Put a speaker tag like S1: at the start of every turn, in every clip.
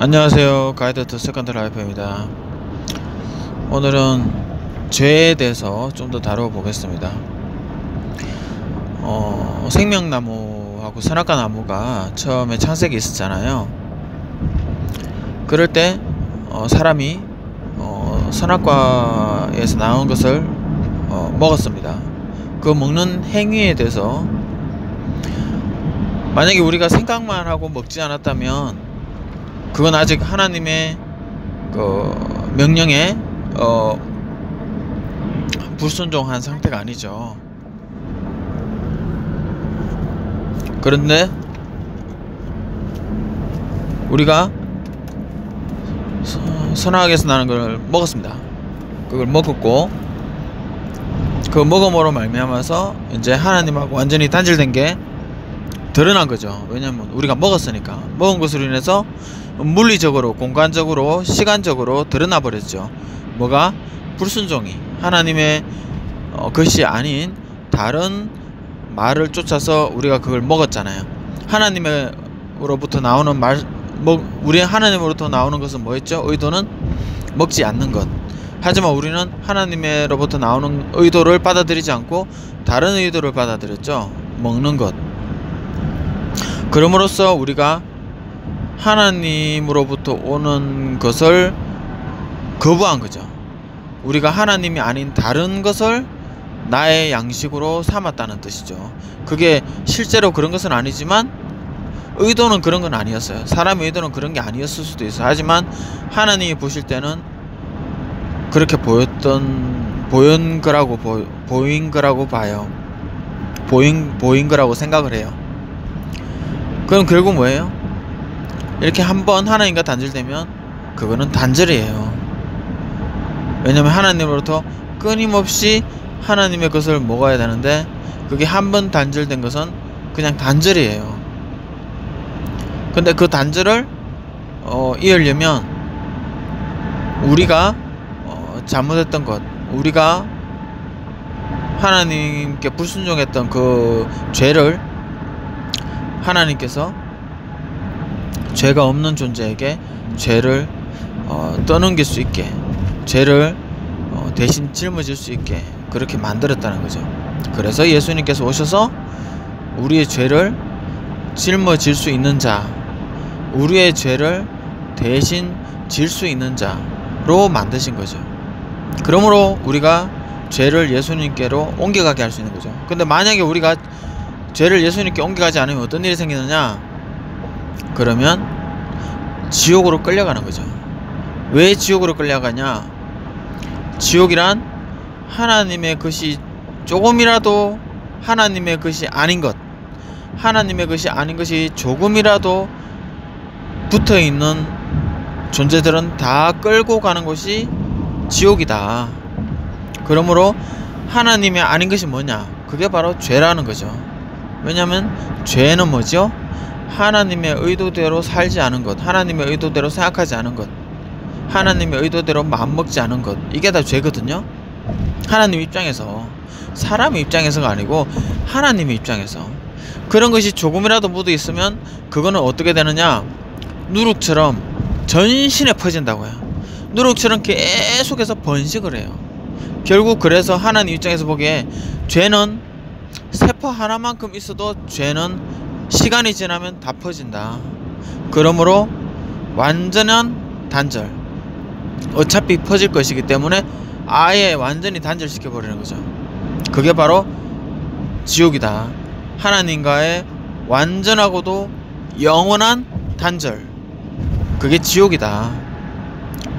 S1: 안녕하세요. 가이드 투 세컨드 라이프입니다. 오늘은 죄에 대해서 좀 더 다뤄보겠습니다. 생명나무하고 선악과 나무가 처음에 창세기 있었잖아요. 그럴 때 사람이 선악과에서 나온 것을 먹었습니다. 그 먹는 행위에 대해서 만약에 우리가 생각만 하고 먹지 않았다면 그건 아직 하나님의 그 명령에 불순종한 상태가 아니죠. 그런데 우리가 선악에서 나는 걸 먹었습니다. 그걸 먹었고 그 먹음으로 말미암아서 이제 하나님하고 완전히 단절된 게 드러난 거죠. 왜냐면 우리가 먹었으니까. 먹은 것으로 인해서 물리적으로, 공간적으로, 시간적으로 드러나 버렸죠. 뭐가? 불순종이 하나님의 것이 아닌 다른 말을 쫓아서 우리가 그걸 먹었잖아요. 하나님으로부터 나오는 말, 우리 하나님으로부터 나오는 것은 뭐였죠? 의도는 먹지 않는 것. 하지만 우리는 하나님으로부터 나오는 의도를 받아들이지 않고 다른 의도를 받아들였죠. 먹는 것. 그럼으로써 우리가 하나님으로부터 오는 것을 거부한 거죠. 우리가 하나님이 아닌 다른 것을 나의 양식으로 삼았다는 뜻이죠. 그게 실제로 그런 것은 아니지만 의도는 그런 건 아니었어요. 사람의 의도는 그런 게 아니었을 수도 있어요. 하지만 하나님이 보실 때는 그렇게 보인 거라고 봐요. 보인 거라고 생각을 해요. 그럼 결국 뭐예요? 이렇게 한번 하나님과 단절되면 그거는 단절이에요. 왜냐면 하나님으로부터 끊임없이 하나님의 것을 먹어야 되는데 그게 한번 단절된 것은 그냥 단절이에요. 근데 그 단절을 이으려면 우리가 잘못했던 것, 우리가 하나님께 불순종했던 그 죄를 하나님께서 죄가 없는 존재에게 죄를 떠넘길 수 있게, 죄를 대신 짊어질 수 있게 그렇게 만들었다는 거죠. 그래서 예수님께서 오셔서 우리의 죄를 짊어질 수 있는 자, 우리의 죄를 대신 질 수 있는 자로 만드신 거죠. 그러므로 우리가 죄를 예수님께로 옮겨가게 할 수 있는 거죠. 근데 만약에 우리가 죄를 예수님께 옮겨가지 않으면 어떤 일이 생기느냐? 그러면 지옥으로 끌려가는 거죠. 왜 지옥으로 끌려가냐? 지옥이란 하나님의 것이 조금이라도 하나님의 것이 아닌 것, 하나님의 것이 아닌 것이 조금이라도 붙어있는 존재들은 다 끌고 가는 곳이 지옥이다. 그러므로 하나님의 아닌 것이 뭐냐? 그게 바로 죄라는 거죠. 왜냐하면 죄는 뭐죠? 하나님의 의도대로 살지 않은 것, 하나님의 의도대로 생각하지 않은 것, 하나님의 의도대로 마음먹지 않은 것, 이게 다 죄거든요. 하나님 입장에서, 사람의 입장에서가 아니고 하나님의 입장에서 그런 것이 조금이라도 묻어 있으면 그거는 어떻게 되느냐? 누룩처럼 전신에 퍼진다고요. 누룩처럼 계속해서 번식을 해요. 결국 그래서 하나님 입장에서 보기에 죄는 세포 하나만큼 있어도 죄는 시간이 지나면 다 퍼진다. 그러므로 완전한 단절, 어차피 퍼질 것이기 때문에 아예 완전히 단절시켜 버리는 거죠. 그게 바로 지옥이다. 하나님과의 완전하고도 영원한 단절, 그게 지옥이다.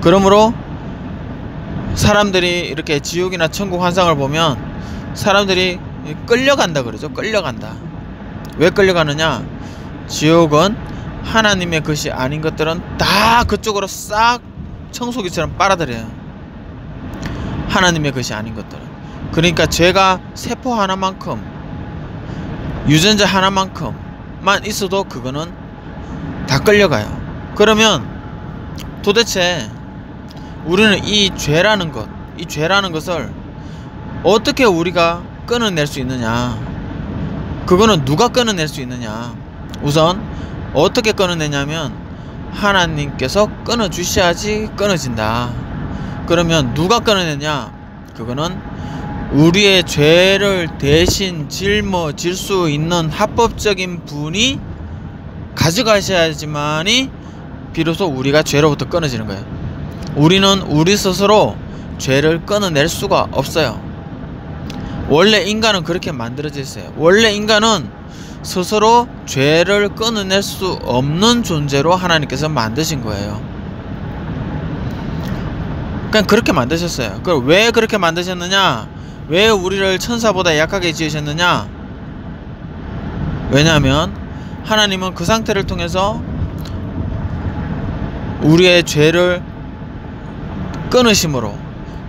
S1: 그러므로 사람들이 이렇게 지옥이나 천국 환상을 보면 사람들이 끌려간다 그러죠. 끌려간다. 왜 끌려가느냐? 지옥은 하나님의 것이 아닌 것들은 다 그쪽으로 싹 청소기처럼 빨아들여요. 하나님의 것이 아닌 것들은. 그러니까 죄가 세포 하나만큼, 유전자 하나만큼만 있어도 그거는 다 끌려가요. 그러면 도대체 우리는 이 죄라는 것을 어떻게 우리가 끊어낼 수 있느냐? 그거는 누가 끊어낼 수 있느냐? 우선 어떻게 끊어내냐면 하나님께서 끊어주셔야지 끊어진다. 그러면 누가 끊어내냐? 그거는 우리의 죄를 대신 짊어질 수 있는 합법적인 분이 가져가셔야지만이 비로소 우리가 죄로부터 끊어지는 거예요. 우리는 우리 스스로 죄를 끊어낼 수가 없어요. 원래 인간은 그렇게 만들어져 있어요. 원래 인간은 스스로 죄를 끊어낼 수 없는 존재로 하나님께서 만드신 거예요. 그냥 그렇게 만드셨어요. 그럼 왜 그렇게 만드셨느냐? 왜 우리를 천사보다 약하게 지으셨느냐? 왜냐하면 하나님은 그 상태를 통해서 우리의 죄를 끊으심으로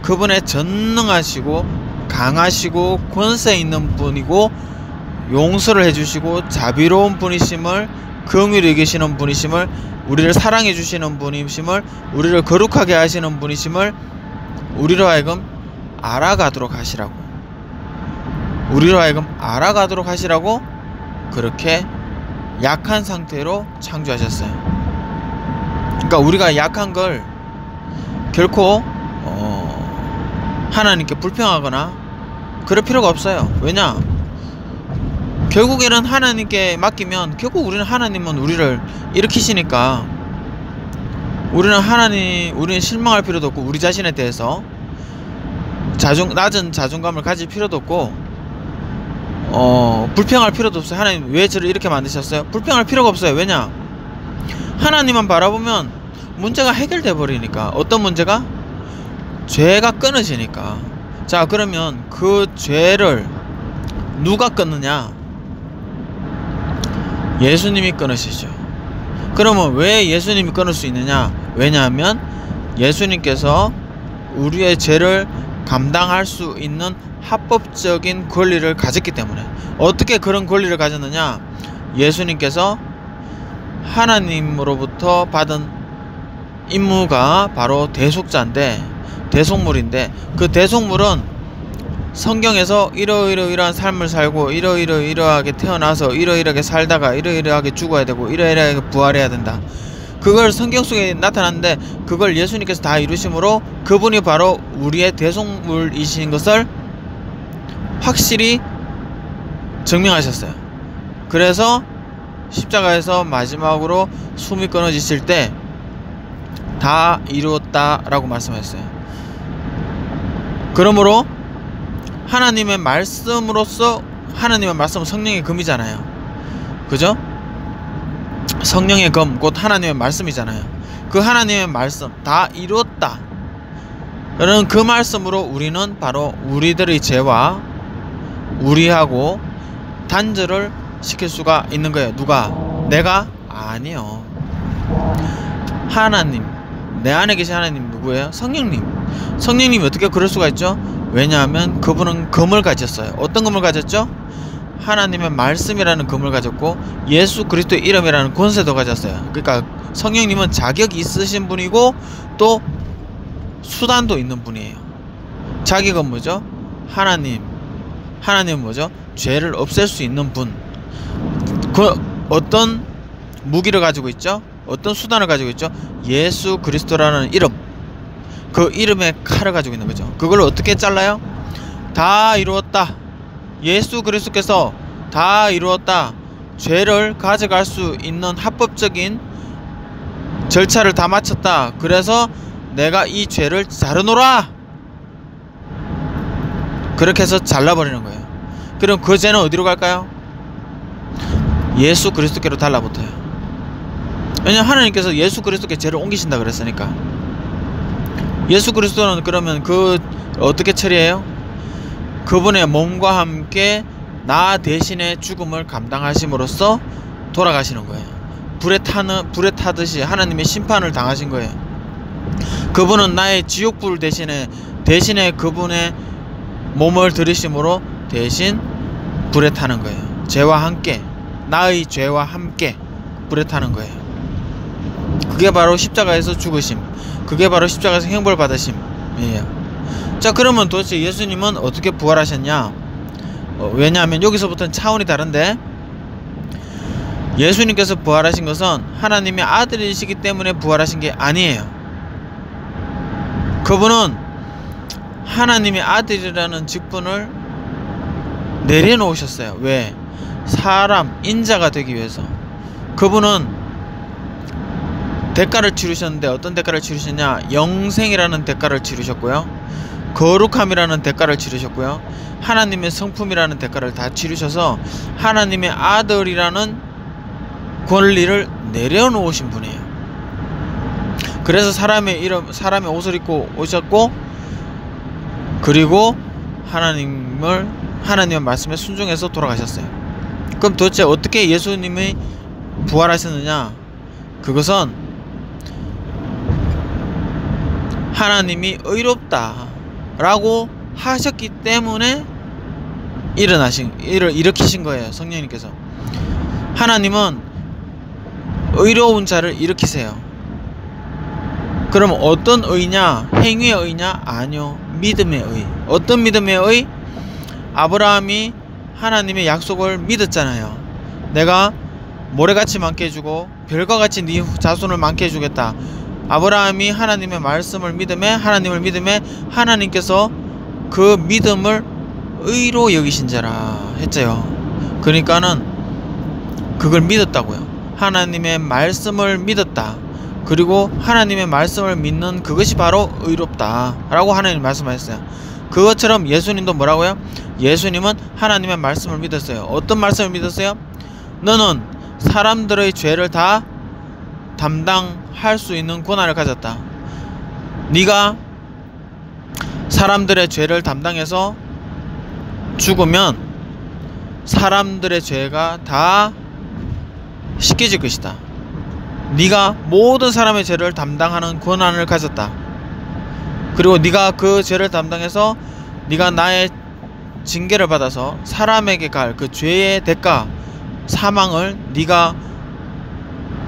S1: 그분의 전능하시고 강하시고 권세 있는 분이고 용서를 해주시고 자비로운 분이심을, 긍휼히 여기시는 분이심을, 우리를 사랑해 주시는 분이심을, 우리를 거룩하게 하시는 분이심을 우리로 하여금 알아가도록 하시라고, 우리로 하여금 알아가도록 하시라고 그렇게 약한 상태로 창조하셨어요. 그러니까 우리가 약한 걸 결코 하나님께 불평하거나 그럴 필요가 없어요. 왜냐? 결국에는 하나님께 맡기면 결국 하나님은 우리를 일으키시니까 우리는 실망할 필요도 없고 우리 자신에 대해서 낮은 자존감을 가질 필요도 없고 불평할 필요도 없어요. 하나님 왜 저를 이렇게 만드셨어요? 불평할 필요가 없어요. 왜냐? 하나님만 바라보면 문제가 해결돼 버리니까. 어떤 문제가? 죄가 끊어지니까. 자, 그러면 그 죄를 누가 끊느냐? 예수님이 끊으시죠. 그러면 왜 예수님이 끊을 수 있느냐? 왜냐하면 예수님께서 우리의 죄를 감당할 수 있는 합법적인 권리를 가졌기 때문에. 어떻게 그런 권리를 가졌느냐? 예수님께서 하나님으로부터 받은 임무가 바로 대속물인데 그 대속물은 성경에서 이러이러한 삶을 살고 이러이러하게 태어나서 이러이러하게 살다가 이러이러하게 죽어야 되고 이러이러하게 부활해야 된다. 그걸 성경 속에 나타났는데 그걸 예수님께서 다 이루심으로 그분이 바로 우리의 대속물이신 것을 확실히 증명하셨어요. 그래서 십자가에서 마지막으로 숨이 끊어지실 때 다 이루었다 라고 말씀하셨어요. 그러므로 하나님의 말씀으로서, 하나님의 말씀은 성령의 금이잖아요. 그죠? 성령의 금, 곧 하나님의 말씀이잖아요. 그 하나님의 말씀 다 이루었다 라는 그 말씀으로 우리는 바로 우리들의 죄와 우리하고 단절을 시킬 수가 있는 거예요. 누가? 내가? 아니요. 하나님, 내 안에 계신 하나님 누구예요? 성령님. 성령님이 어떻게 그럴 수가 있죠? 왜냐하면 그분은 금을 가졌어요. 어떤 금을 가졌죠? 하나님의 말씀이라는 금을 가졌고 예수 그리스도의 이름이라는 권세도 가졌어요. 그러니까 성령님은 자격이 있으신 분이고 또 수단도 있는 분이에요. 자격은 뭐죠? 하나님은 뭐죠? 죄를 없앨 수 있는 분. 그 어떤 무기를 가지고 있죠? 어떤 수단을 가지고 있죠? 예수 그리스도라는 이름. 그 이름의 칼을 가지고 있는 거죠. 그걸 어떻게 잘라요? 다 이루었다. 예수 그리스도께서 다 이루었다. 죄를 가져갈 수 있는 합법적인 절차를 다 마쳤다. 그래서 내가 이 죄를 자르노라. 그렇게 해서 잘라버리는 거예요. 그럼 그 죄는 어디로 갈까요? 예수 그리스도께로 달라붙어요. 왜냐하면 하나님께서 예수 그리스도께 죄를 옮기신다 그랬으니까. 예수 그리스도는 그러면 그 어떻게 처리해요? 그분의 몸과 함께 나 대신의 죽음을 감당하심으로써 돌아가시는 거예요. 불에 타듯이 하나님의 심판을 당하신 거예요. 그분은 나의 지옥불 대신에 그분의 몸을 들이심으로 대신 불에 타는 거예요. 죄와 함께, 나의 죄와 함께 불에 타는 거예요. 그게 바로 십자가에서 죽으심, 그게 바로 십자가에서 형벌 받으심이에요. 자, 그러면 도대체 예수님은 어떻게 부활하셨냐? 왜냐하면 여기서부터는 차원이 다른데, 예수님께서 부활하신 것은 하나님의 아들이시기 때문에 부활하신 게 아니에요. 그분은 하나님의 아들이라는 직분을 내려놓으셨어요. 왜? 사람, 인자가 되기 위해서. 그분은 대가를 치르셨는데 어떤 대가를 치르셨냐? 영생이라는 대가를 치르셨고요, 거룩함이라는 대가를 치르셨고요, 하나님의 성품이라는 대가를 다 치르셔서 하나님의 아들이라는 권리를 내려놓으신 분이에요. 그래서 사람의 옷을 입고 오셨고, 그리고 하나님의 말씀에 순종해서 돌아가셨어요. 그럼 도대체 어떻게 예수님이 부활하셨느냐? 그것은 하나님이 의롭다 라고 하셨기 때문에 일으키신 거예요. 성령님께서. 하나님은 의로운 자를 일으키세요. 그럼 어떤 의냐? 행위의 의냐? 아니요, 믿음의 의. 어떤 믿음의 의? 아브라함이 하나님의 약속을 믿었잖아요. 내가 모래같이 많게 해주고 별과 같이 네 자손을 많게 해주겠다. 아브라함이 하나님의 말씀을 믿음에, 하나님을 믿음에 하나님께서 그 믿음을 의로 여기신 자라 했죠. 그러니까는 그걸 믿었다고요. 하나님의 말씀을 믿었다. 그리고 하나님의 말씀을 믿는 그것이 바로 의롭다 라고 하나님 말씀하셨어요. 그것처럼 예수님도 뭐라고요? 예수님은 하나님의 말씀을 믿었어요. 어떤 말씀을 믿었어요? 너는 사람들의 죄를 다 담당할 수 있는 권한을 가졌다. 네가 사람들의 죄를 담당해서 죽으면 사람들의 죄가 다 씻겨질 것이다. 네가 모든 사람의 죄를 담당하는 권한을 가졌다. 그리고 네가 그 죄를 담당해서 네가 나의 징계를 받아서 사람에게 갈 그 죄의 대가, 사망을 네가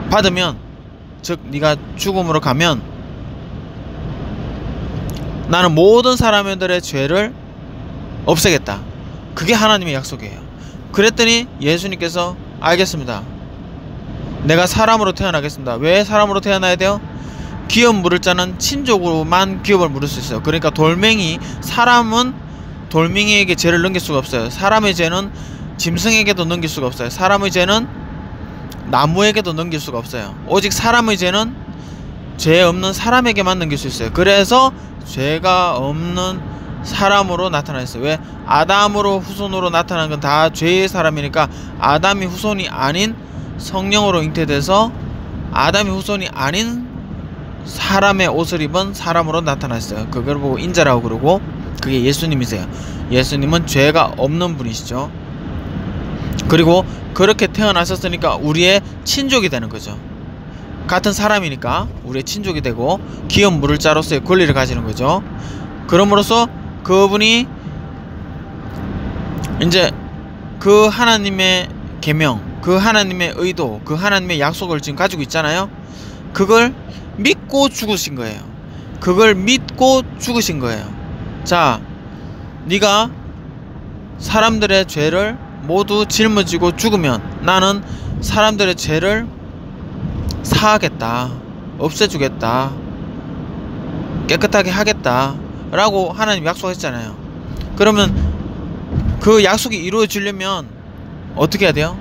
S1: 받으면, 즉 네가 죽음으로 가면 나는 모든 사람들의 죄를 없애겠다. 그게 하나님의 약속이에요. 그랬더니 예수님께서 알겠습니다. 내가 사람으로 태어나겠습니다. 왜 사람으로 태어나야 돼요? 기업 물을 자는 친족으로만 기업을 물을 수 있어요. 그러니까 사람은 돌멩이에게 죄를 넘길 수가 없어요. 사람의 죄는 짐승에게도 넘길 수가 없어요. 사람의 죄는 나무에게도 넘길 수가 없어요. 오직 사람의 죄는 죄 없는 사람에게만 넘길 수 있어요. 그래서 죄가 없는 사람으로 나타났어요. 왜? 아담으로 후손으로 나타난 건 다 죄의 사람이니까 아담이 후손이 아닌 성령으로 잉태돼서 아담이 후손이 아닌 사람의 옷을 입은 사람으로 나타났어요. 그걸 보고 인자라고 그러고, 그게 예수님이세요. 예수님은 죄가 없는 분이시죠. 그리고 그렇게 태어나셨으니까 우리의 친족이 되는 거죠. 같은 사람이니까 우리의 친족이 되고 기업 물을 자로서의 권리를 가지는 거죠. 그럼으로써 그분이 이제 그 하나님의 계명, 그 하나님의 의도, 그 하나님의 약속을 지금 가지고 있잖아요. 그걸 믿고 죽으신 거예요. 그걸 믿고 죽으신 거예요. 자, 네가 사람들의 죄를 모두 짊어지고 죽으면 나는 사람들의 죄를 사하겠다, 없애주겠다, 깨끗하게 하겠다 라고 하나님 약속했잖아요. 그러면 그 약속이 이루어지려면 어떻게 해야 돼요?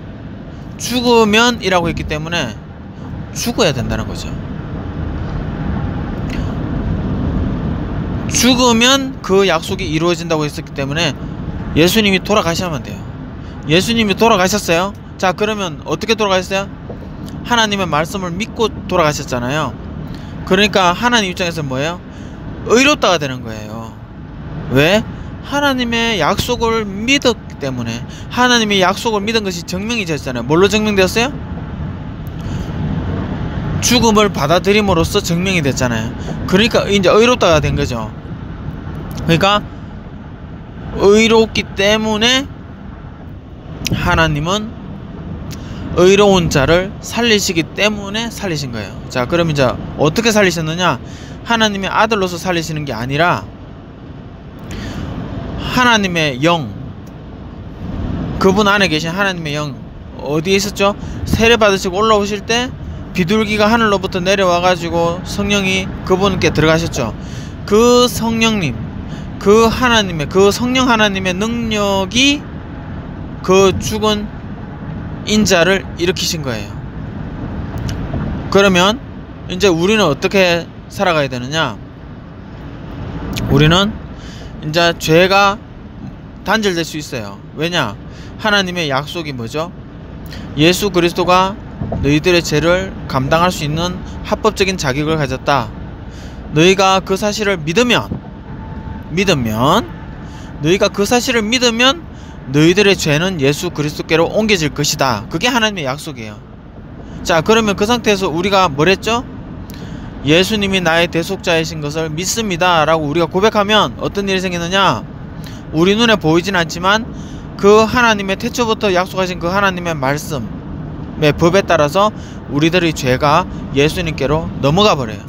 S1: 죽으면 이라고 했기 때문에 죽어야 된다는 거죠. 죽으면 그 약속이 이루어진다고 했었기 때문에 예수님이 돌아가셔야만 돼요. 예수님이 돌아가셨어요. 자, 그러면 어떻게 돌아가셨어요? 하나님의 말씀을 믿고 돌아가셨잖아요. 그러니까 하나님 입장에서는 뭐예요? 의롭다가 되는 거예요. 왜? 하나님의 약속을 믿었기 때문에. 하나님의 약속을 믿은 것이 증명이 되었잖아요. 뭘로 증명되었어요? 죽음을 받아들임으로써 증명이 됐잖아요. 그러니까 이제 의롭다가 된 거죠. 그러니까 의롭기 때문에 하나님은 의로운 자를 살리시기 때문에 살리신 거예요. 자, 그럼 이제 어떻게 살리셨느냐? 하나님의 아들로서 살리시는 게 아니라 하나님의 영, 그분 안에 계신 하나님의 영, 어디에 있었죠? 세례 받으시고 올라오실 때 비둘기가 하늘로부터 내려와 가지고 성령이 그분께 들어가셨죠. 그 성령님, 그 하나님의, 그 성령 하나님의 능력이 그 죽은 인자를 일으키신 거예요. 그러면 이제 우리는 어떻게 살아가야 되느냐? 우리는 이제 죄가 단절될 수 있어요. 왜냐? 하나님의 약속이 뭐죠? 예수 그리스도가 너희들의 죄를 감당할 수 있는 합법적인 자격을 가졌다. 너희가 그 사실을 믿으면 너희가 그 사실을 믿으면 너희들의 죄는 예수 그리스도께로 옮겨질 것이다. 그게 하나님의 약속이에요. 자, 그러면 그 상태에서 우리가 뭘 했죠? 예수님이 나의 대속자이신 것을 믿습니다 라고 우리가 고백하면 어떤 일이 생기느냐? 우리 눈에 보이진 않지만 그 하나님의 태초부터 약속하신 그 하나님의 말씀의 법에 따라서 우리들의 죄가 예수님께로 넘어가 버려요.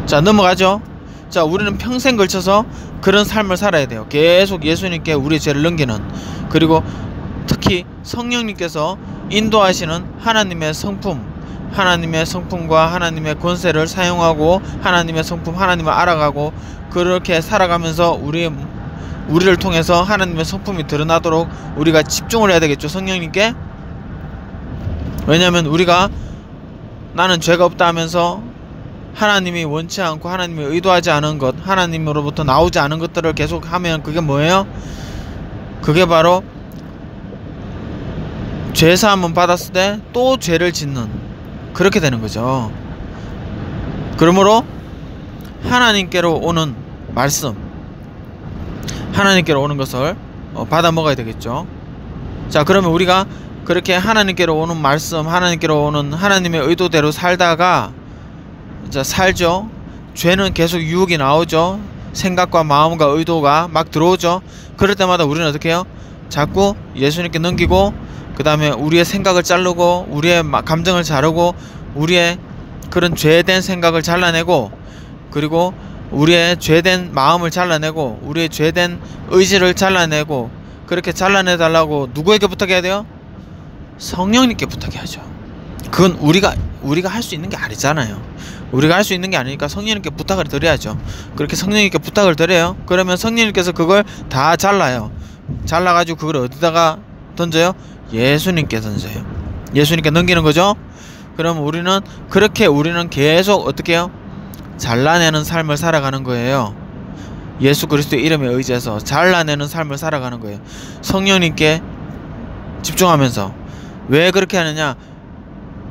S1: 자, 넘어가죠. 자, 우리는 평생 걸쳐서 그런 삶을 살아야 돼요. 계속 예수님께 우리의 죄를 넘기는, 그리고 특히 성령님께서 인도하시는 하나님의 성품, 하나님의 성품과 하나님의 권세를 사용하고 하나님의 성품, 하나님을 알아가고 그렇게 살아가면서 우리를 통해서 하나님의 성품이 드러나도록 우리가 집중을 해야 되겠죠. 성령님께. 왜냐하면 우리가 나는 죄가 없다 하면서 하나님이 원치 않고 하나님이 의도하지 않은 것, 하나님으로부터 나오지 않은 것들을 계속 하면 그게 뭐예요? 그게 바로 죄사함은 받았을 때 또 죄를 짓는, 그렇게 되는 거죠. 그러므로 하나님께로 오는 말씀, 하나님께로 오는 것을 받아 먹어야 되겠죠. 자, 그러면 우리가 그렇게 하나님께로 오는 말씀, 하나님께로 오는 하나님의 의도대로 살다가 자, 살죠. 죄는 계속 유혹이 나오죠. 생각과 마음과 의도가 막 들어오죠. 그럴 때마다 우리는 어떻게 해요? 자꾸 예수님께 넘기고, 그 다음에 우리의 생각을 자르고, 우리의 감정을 자르고, 우리의 그런 죄된 생각을 잘라내고, 그리고 우리의 죄된 마음을 잘라내고, 우리의 죄된 의지를 잘라내고, 그렇게 잘라내달라고 누구에게 부탁해야 돼요? 성령님께 부탁해야죠. 그건 우리가 할 수 있는 게 아니잖아요. 우리가 할 수 있는 게 아니니까 성령님께 부탁을 드려야죠. 그렇게 성령님께 부탁을 드려요. 그러면 성령님께서 그걸 다 잘라요. 잘라가지고 그걸 어디다가 던져요? 예수님께 던져요. 예수님께 넘기는 거죠. 그럼 우리는 계속 어떻게 해요? 잘라내는 삶을 살아가는 거예요. 예수 그리스도의 이름에 의지해서 잘라내는 삶을 살아가는 거예요. 성령님께 집중하면서. 왜 그렇게 하느냐?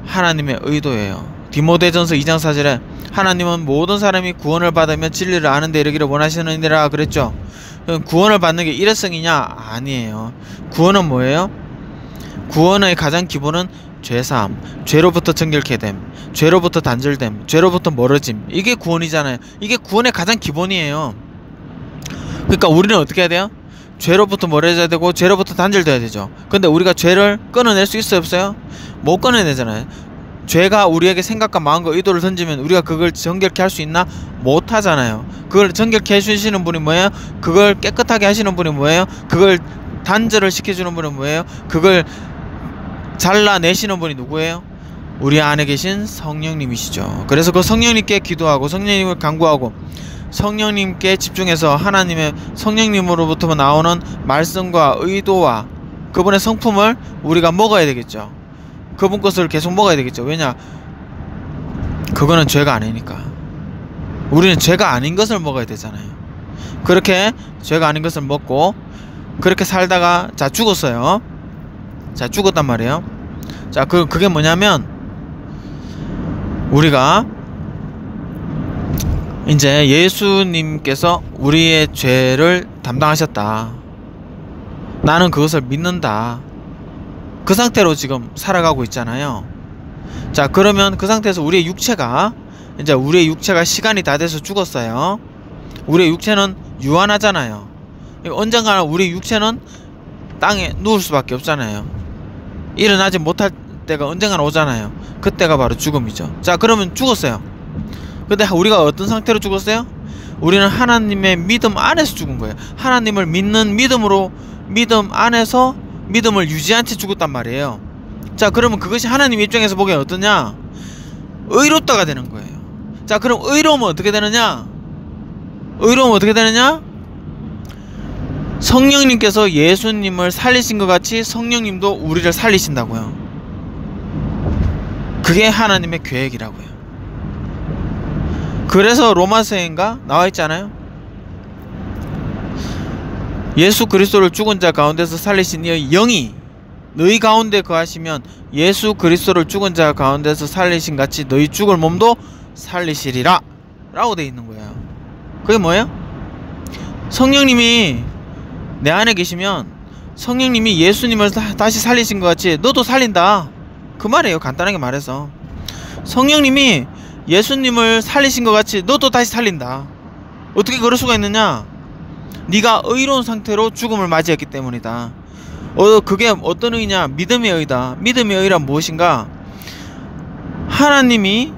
S1: 하나님의 의도예요. 디모데전서 2장 4절에 하나님은 모든 사람이 구원을 받으며 진리를 아는 데 이르기를 원하시느니라 그랬죠. 구원을 받는 게 일회성이냐? 아니에요. 구원은 뭐예요? 구원의 가장 기본은 죄사함, 죄로부터 정결케 됨, 죄로부터 단절됨, 죄로부터 멀어짐. 이게 구원이잖아요. 이게 구원의 가장 기본이에요. 그러니까 우리는 어떻게 해야 돼요? 죄로부터 멀어져야 되고 죄로부터 단절돼야 되죠. 근데 우리가 죄를 끊어낼 수 있어요, 없어요? 못 끊어내잖아요. 죄가 우리에게 생각과 마음과 의도를 던지면 우리가 그걸 정결케 할 수 있나? 못 하잖아요. 그걸 정결케 해주시는 분이 뭐예요? 그걸 깨끗하게 하시는 분이 뭐예요? 그걸 단절을 시켜주는 분이 뭐예요? 그걸 잘라내시는 분이 누구예요? 우리 안에 계신 성령님이시죠. 그래서 그 성령님께 기도하고 성령님을 간구하고 성령님께 집중해서 하나님의 성령님으로부터 나오는 말씀과 의도와 그분의 성품을 우리가 먹어야 되겠죠. 그분 것을 계속 먹어야 되겠죠. 왜냐? 그거는 죄가 아니니까. 우리는 죄가 아닌 것을 먹어야 되잖아요. 그렇게 죄가 아닌 것을 먹고 그렇게 살다가 자 죽었어요. 자 죽었단 말이에요. 자 그게 뭐냐면 우리가 이제 예수님께서 우리의 죄를 담당하셨다. 나는 그것을 믿는다. 그 상태로 지금 살아가고 있잖아요. 자 그러면 그 상태에서 우리의 육체가 시간이 다 돼서 죽었어요. 우리의 육체는 유한하잖아요. 언젠가는 우리 육체는 땅에 누울 수밖에 없잖아요. 일어나지 못할 때가 언젠가는 오잖아요. 그때가 바로 죽음이죠. 자 그러면 죽었어요. 근데 우리가 어떤 상태로 죽었어요? 우리는 하나님의 믿음 안에서 죽은 거예요. 하나님을 믿는 믿음 안에서 믿음을 유지한 채 죽었단 말이에요. 자, 그러면 그것이 하나님 입장에서 보기엔 어떠냐? 의롭다가 되는 거예요. 자, 그럼 의로우면 어떻게 되느냐? 의로우면 어떻게 되느냐? 성령님께서 예수님을 살리신 것 같이 성령님도 우리를 살리신다고요. 그게 하나님의 계획이라고요. 그래서 로마서인가 나와 있잖아요. 예수 그리스도를 죽은 자 가운데서 살리신 이의 영이 너희 가운데 거하시면 예수 그리스도를 죽은 자 가운데서 살리신 같이 너희 죽을 몸도 살리시리라 라고 되어 있는 거예요. 그게 뭐예요? 성령님이 내 안에 계시면 성령님이 예수님을 다시 살리신 것 같이 너도 살린다, 그 말이에요. 간단하게 말해서 성령님이 예수님을 살리신 것 같이 너도 다시 살린다. 어떻게 그럴 수가 있느냐? 네가 의로운 상태로 죽음을 맞이했기 때문이다. 그게 어떤 의냐? 믿음의 의다. 믿음의 의란 무엇인가? 하나님이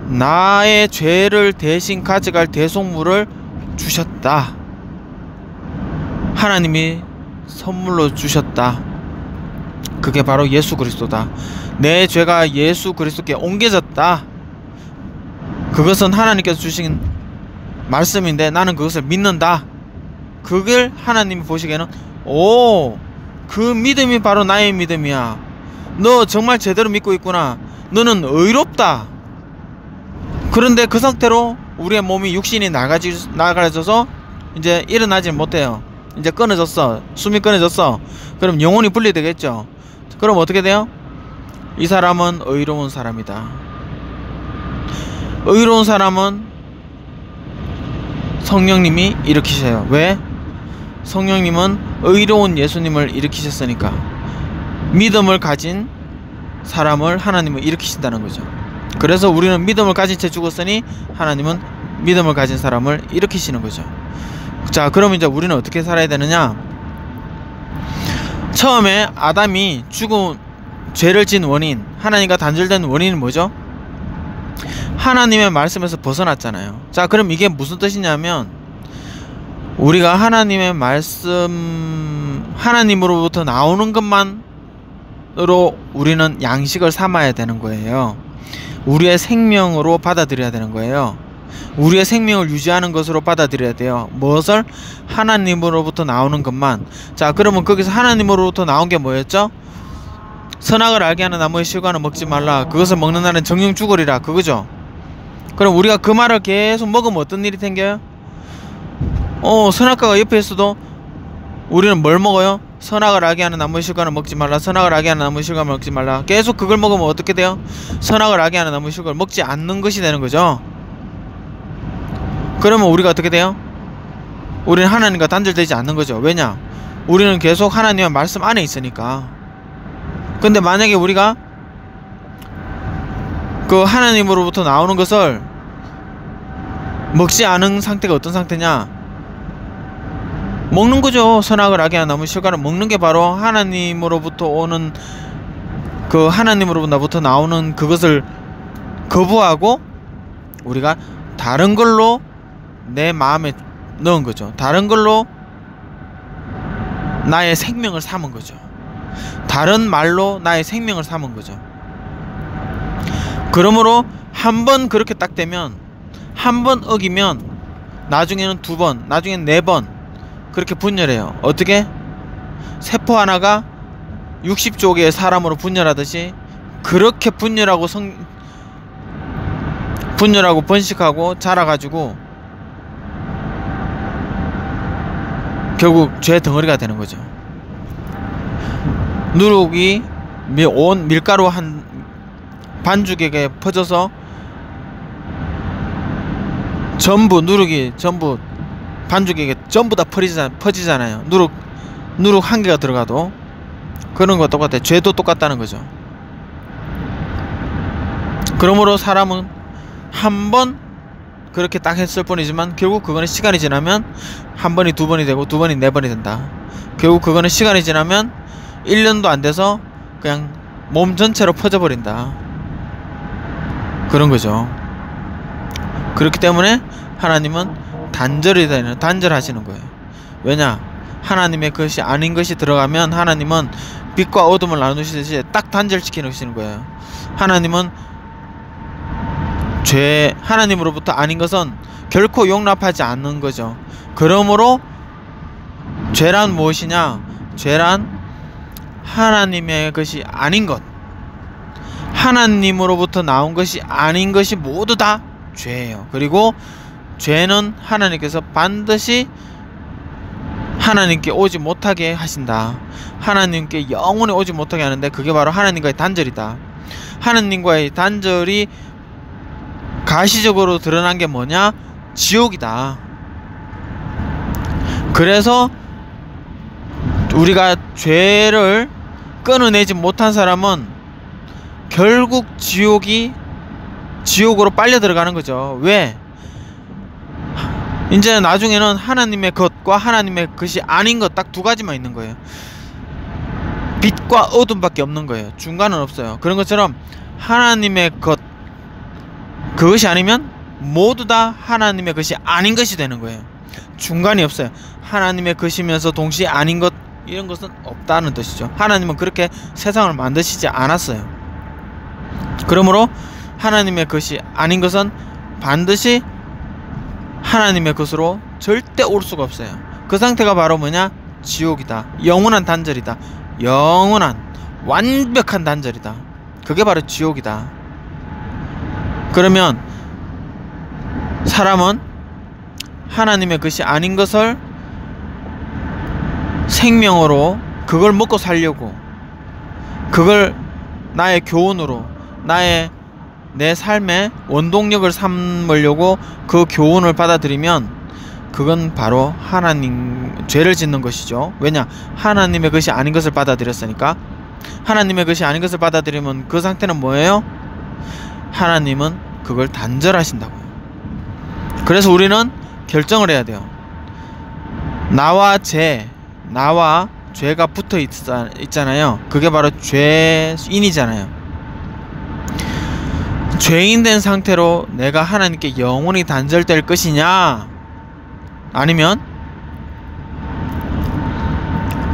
S1: 나의 죄를 대신 가져갈 대속물을 주셨다. 하나님이 선물로 주셨다. 그게 바로 예수 그리스도다. 내 죄가 예수 그리스도께 옮겨졌다. 그것은 하나님께서 주신 말씀인데 나는 그것을 믿는다. 그걸 하나님이 보시기에는 그 믿음이 바로 나의 믿음이야. 너 정말 제대로 믿고 있구나. 너는 의롭다. 그런데 그 상태로 우리의 몸이 육신이 나가져서 이제 일어나지 못해요. 이제 끊어졌어. 숨이 끊어졌어. 그럼 영혼이 분리되겠죠. 그럼 어떻게 돼요? 이 사람은 의로운 사람이다. 의로운 사람은 성령님이 일으키셔요. 왜? 성령님은 의로운 예수님을 일으키셨으니까. 믿음을 가진 사람을 하나님은 일으키신다는 거죠. 그래서 우리는 믿음을 가진 채 죽었으니 하나님은 믿음을 가진 사람을 일으키시는 거죠. 자, 그럼 이제 우리는 어떻게 살아야 되느냐? 처음에 아담이 죄를 진 원인, 하나님과 단절된 원인은 뭐죠? 하나님의 말씀에서 벗어났잖아요. 자, 그럼 이게 무슨 뜻이냐면 우리가 하나님의 말씀, 하나님으로부터 나오는 것만으로 우리는 양식을 삼아야 되는 거예요. 우리의 생명으로 받아들여야 되는 거예요. 우리의 생명을 유지하는 것으로 받아들여야 돼요. 무엇을? 하나님으로부터 나오는 것만. 자, 그러면 거기서 하나님으로부터 나온 게 뭐였죠? 선악을 알게 하는 나무의 실과는 먹지 말라. 그것을 먹는 날은 정령 죽으리라. 그거죠. 그럼 우리가 그 말을 계속 먹으면 어떤 일이 생겨요? 선악과가 옆에 있어도 우리는 뭘 먹어요? 선악을 알게 하는 나무의 실과는 먹지 말라. 선악을 알게 하는 나무의 실과는 먹지 말라. 계속 그걸 먹으면 어떻게 돼요? 선악을 알게 하는 나무의 실과를 먹지 않는 것이 되는 거죠. 그러면 우리가 어떻게 돼요? 우리는 하나님과 단절되지 않는 거죠. 왜냐? 우리는 계속 하나님의 말씀 안에 있으니까. 근데 만약에 우리가 그 하나님으로부터 나오는 것을 먹지 않은 상태가 어떤 상태냐? 먹는 거죠. 선악을 알게 하는 나무의 실과를 먹는 게 바로 하나님으로부터 오는, 그 하나님으로부터 나오는 그것을 거부하고 우리가 다른 걸로 내 마음에 넣은 거죠. 다른 걸로 나의 생명을 삼은 거죠. 다른 말로 나의 생명을 삼은 거죠. 그러므로 한 번 그렇게 딱 되면, 한 번 어기면 나중에는 2번, 나중에는 4번 그렇게 분열해요. 어떻게? 세포 하나가 60조 개의 사람으로 분열하듯이 그렇게 분열하고 번식하고 자라가지고 결국 죄 덩어리가 되는 거죠. 누룩이 온 밀가루 한 반죽에게 퍼져서 누룩이 전부 반죽에게 전부 다 퍼지잖아요. 누룩 한 개가 들어가도. 그런 거 똑같아요. 죄도 똑같다는 거죠. 그러므로 사람은 한 번 그렇게 딱 했을 뿐이지만 결국 그거는 시간이 지나면 1번이 2번이 되고 2번이 4번이 된다. 결국 그거는 시간이 지나면 1년도 안 돼서 그냥 몸 전체로 퍼져버린다. 그런 거죠. 그렇기 때문에 하나님은 단절하시는 거예요. 왜냐? 하나님의 것이 아닌 것이 들어가면 하나님은 빛과 어둠을 나누시듯이 딱 단절시켜 놓으시는 거예요. 하나님은 하나님으로부터 아닌 것은 결코 용납하지 않는 거죠. 그러므로 죄란 무엇이냐? 죄란 하나님의 것이 아닌 것, 하나님으로부터 나온 것이 아닌 것이 모두 다 죄예요. 그리고 죄는 하나님께서 반드시 하나님께 오지 못하게 하신다. 하나님께 영원히 오지 못하게 하는데 그게 바로 하나님과의 단절이다. 하나님과의 단절이 가시적으로 드러난 게 뭐냐? 지옥이다. 그래서 우리가 죄를 끊어내지 못한 사람은 결국 지옥으로 빨려 들어가는 거죠. 왜? 이제 나중에는 하나님의 것과 하나님의 것이 아닌 것 딱 두 가지만 있는 거예요. 빛과 어둠밖에 없는 거예요. 중간은 없어요. 그런 것처럼 하나님의 것, 그것이 아니면 모두 다 하나님의 것이 아닌 것이 되는 거예요. 중간이 없어요. 하나님의 것이면서 동시에 아닌 것, 이런 것은 없다는 뜻이죠. 하나님은 그렇게 세상을 만드시지 않았어요. 그러므로 하나님의 것이 아닌 것은 반드시 하나님의 것으로 절대 올 수가 없어요. 그 상태가 바로 뭐냐? 지옥이다. 영원한 단절이다. 영원한 완벽한 단절이다. 그게 바로 지옥이다. 그러면 사람은 하나님의 것이 아닌 것을 생명으로, 그걸 먹고 살려고, 그걸 나의 교훈으로, 내 삶의 원동력을 삼으려고 그 교훈을 받아들이면 그건 바로 죄를 짓는 것이죠. 왜냐? 하나님의 것이 아닌 것을 받아들였으니까. 하나님의 것이 아닌 것을 받아들이면 그 상태는 뭐예요? 하나님은 그걸 단절하신다고요. 그래서 우리는 결정을 해야 돼요. 나와 죄가 붙어 있잖아요. 그게 바로 죄인이잖아요. 죄인 된 상태로 내가 하나님께 영원히 단절될 것이냐, 아니면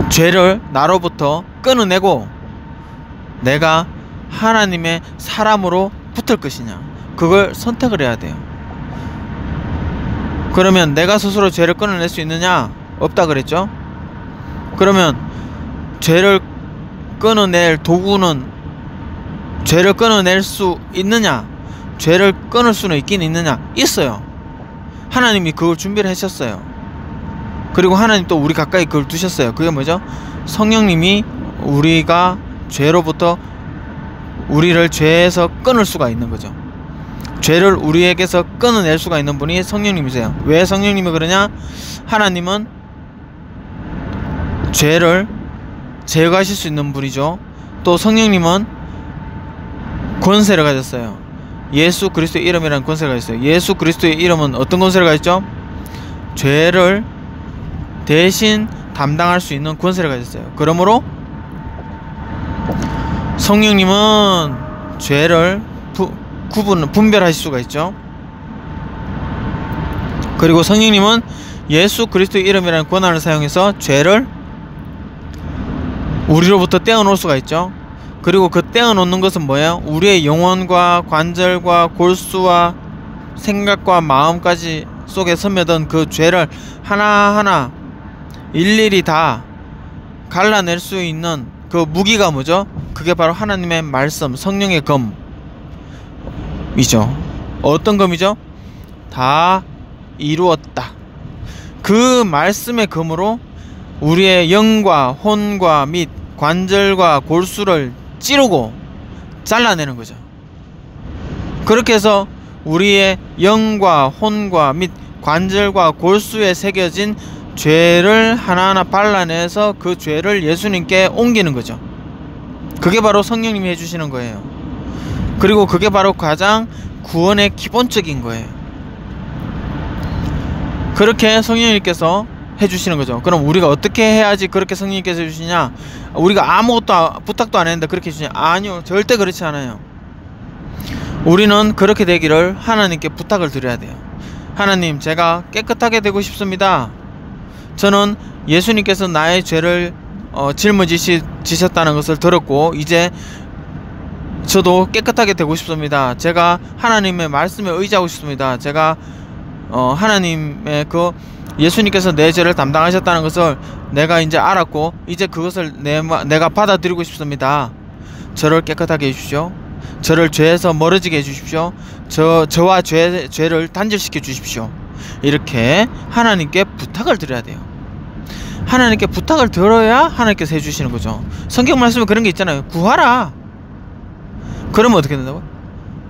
S1: 죄를 나로부터 끊어내고 내가 하나님의 사람으로 붙을 것이냐, 그걸 선택을 해야 돼요. 그러면 내가 스스로 죄를 끊어낼 수 있느냐? 없다 그랬죠? 그러면 죄를 끊어낼 도구는, 죄를 끊어낼 수 있느냐? 죄를 끊을 수는 있긴 있느냐? 있어요. 하나님이 그걸 준비를 하셨어요. 그리고 하나님 또 우리 가까이 그걸 두셨어요. 그게 뭐죠? 성령님이 우리가 죄로부터, 우리를 죄에서 끊을 수가 있는 거죠. 죄를 우리에게서 끊어낼 수가 있는 분이 성령님이세요. 왜 성령님이 그러냐? 하나님은 죄를 제거하실 수 있는 분이죠. 또 성령님은 권세를 가졌어요. 예수 그리스도의 이름이라는 권세를 가졌어요. 예수 그리스도의 이름은 어떤 권세를 가졌죠? 죄를 대신 담당할 수 있는 권세를 가졌어요. 그러므로 성령님은 죄를 분별하실 수가 있죠. 그리고 성령님은 예수 그리스도의 이름이라는 권한을 사용해서 죄를 우리로부터 떼어놓을 수가 있죠. 그리고 그 떼어놓는 것은 뭐예요? 우리의 영혼과 관절과 골수와 생각과 마음까지 속에 스며든 그 죄를 하나하나 일일이 다 갈라낼 수 있는 그 무기가 뭐죠? 그게 바로 하나님의 말씀, 성령의 검이죠. 어떤 검이죠? 다 이루었다. 그 말씀의 검으로 우리의 영과 혼과 및 관절과 골수를 찌르고 잘라내는 거죠. 그렇게 해서 우리의 영과 혼과 및 관절과 골수에 새겨진 죄를 하나하나 발라내서 그 죄를 예수님께 옮기는 거죠. 그게 바로 성령님이 해주시는 거예요. 그리고 그게 바로 가장 구원의 기본적인 거예요. 그렇게 성령님께서 해주시는 거죠. 그럼 우리가 어떻게 해야지 그렇게 성령님께서 해주시냐? 우리가 아무것도 부탁도 안 했는데 그렇게 해주시냐? 아니요, 절대 그렇지 않아요. 우리는 그렇게 되기를 하나님께 부탁을 드려야 돼요. 하나님, 제가 깨끗하게 되고 싶습니다. 저는 예수님께서 나의 죄를 짊어지셨다는 것을 들었고 이제 저도 깨끗하게 되고 싶습니다. 제가 하나님의 말씀에 의지하고 싶습니다. 제가 하나님의 그 예수님께서 내 죄를 담당하셨다는 것을 내가 이제 알았고 이제 그것을 내가 받아들이고 싶습니다. 저를 깨끗하게 해주십시오. 저를 죄에서 멀어지게 해주십시오. 저와 죄를 단절시켜 주십시오. 이렇게 하나님께 부탁을 드려야 돼요. 하나님께 부탁을 들어야 하나님께서 해주시는 거죠. 성경 말씀에 그런 게 있잖아요. 구하라. 그러면 어떻게 된다고요?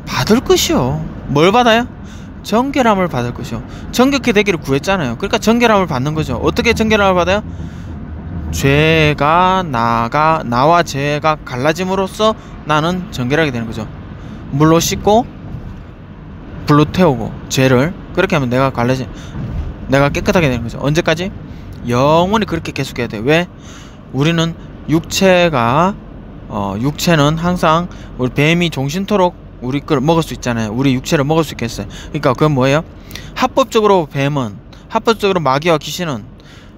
S1: 받을 것이요. 뭘 받아요? 정결함을 받을 것이요. 정결케 되기를 구했잖아요. 그러니까 정결함을 받는 거죠. 어떻게 정결함을 받아요? 나와 죄가 갈라짐으로써 나는 정결하게 되는 거죠. 물로 씻고 불로 태우고 죄를 그렇게 하면 내가 깨끗하게 되는 거죠. 언제까지? 영원히 그렇게 계속해야 돼요. 왜? 우리는 육체는 항상 우리 뱀이 종신토록 우리 걸 먹을 수 있잖아요. 우리 육체를 먹을 수 있겠어요. 그러니까 그건 뭐예요? 합법적으로 마귀와 귀신은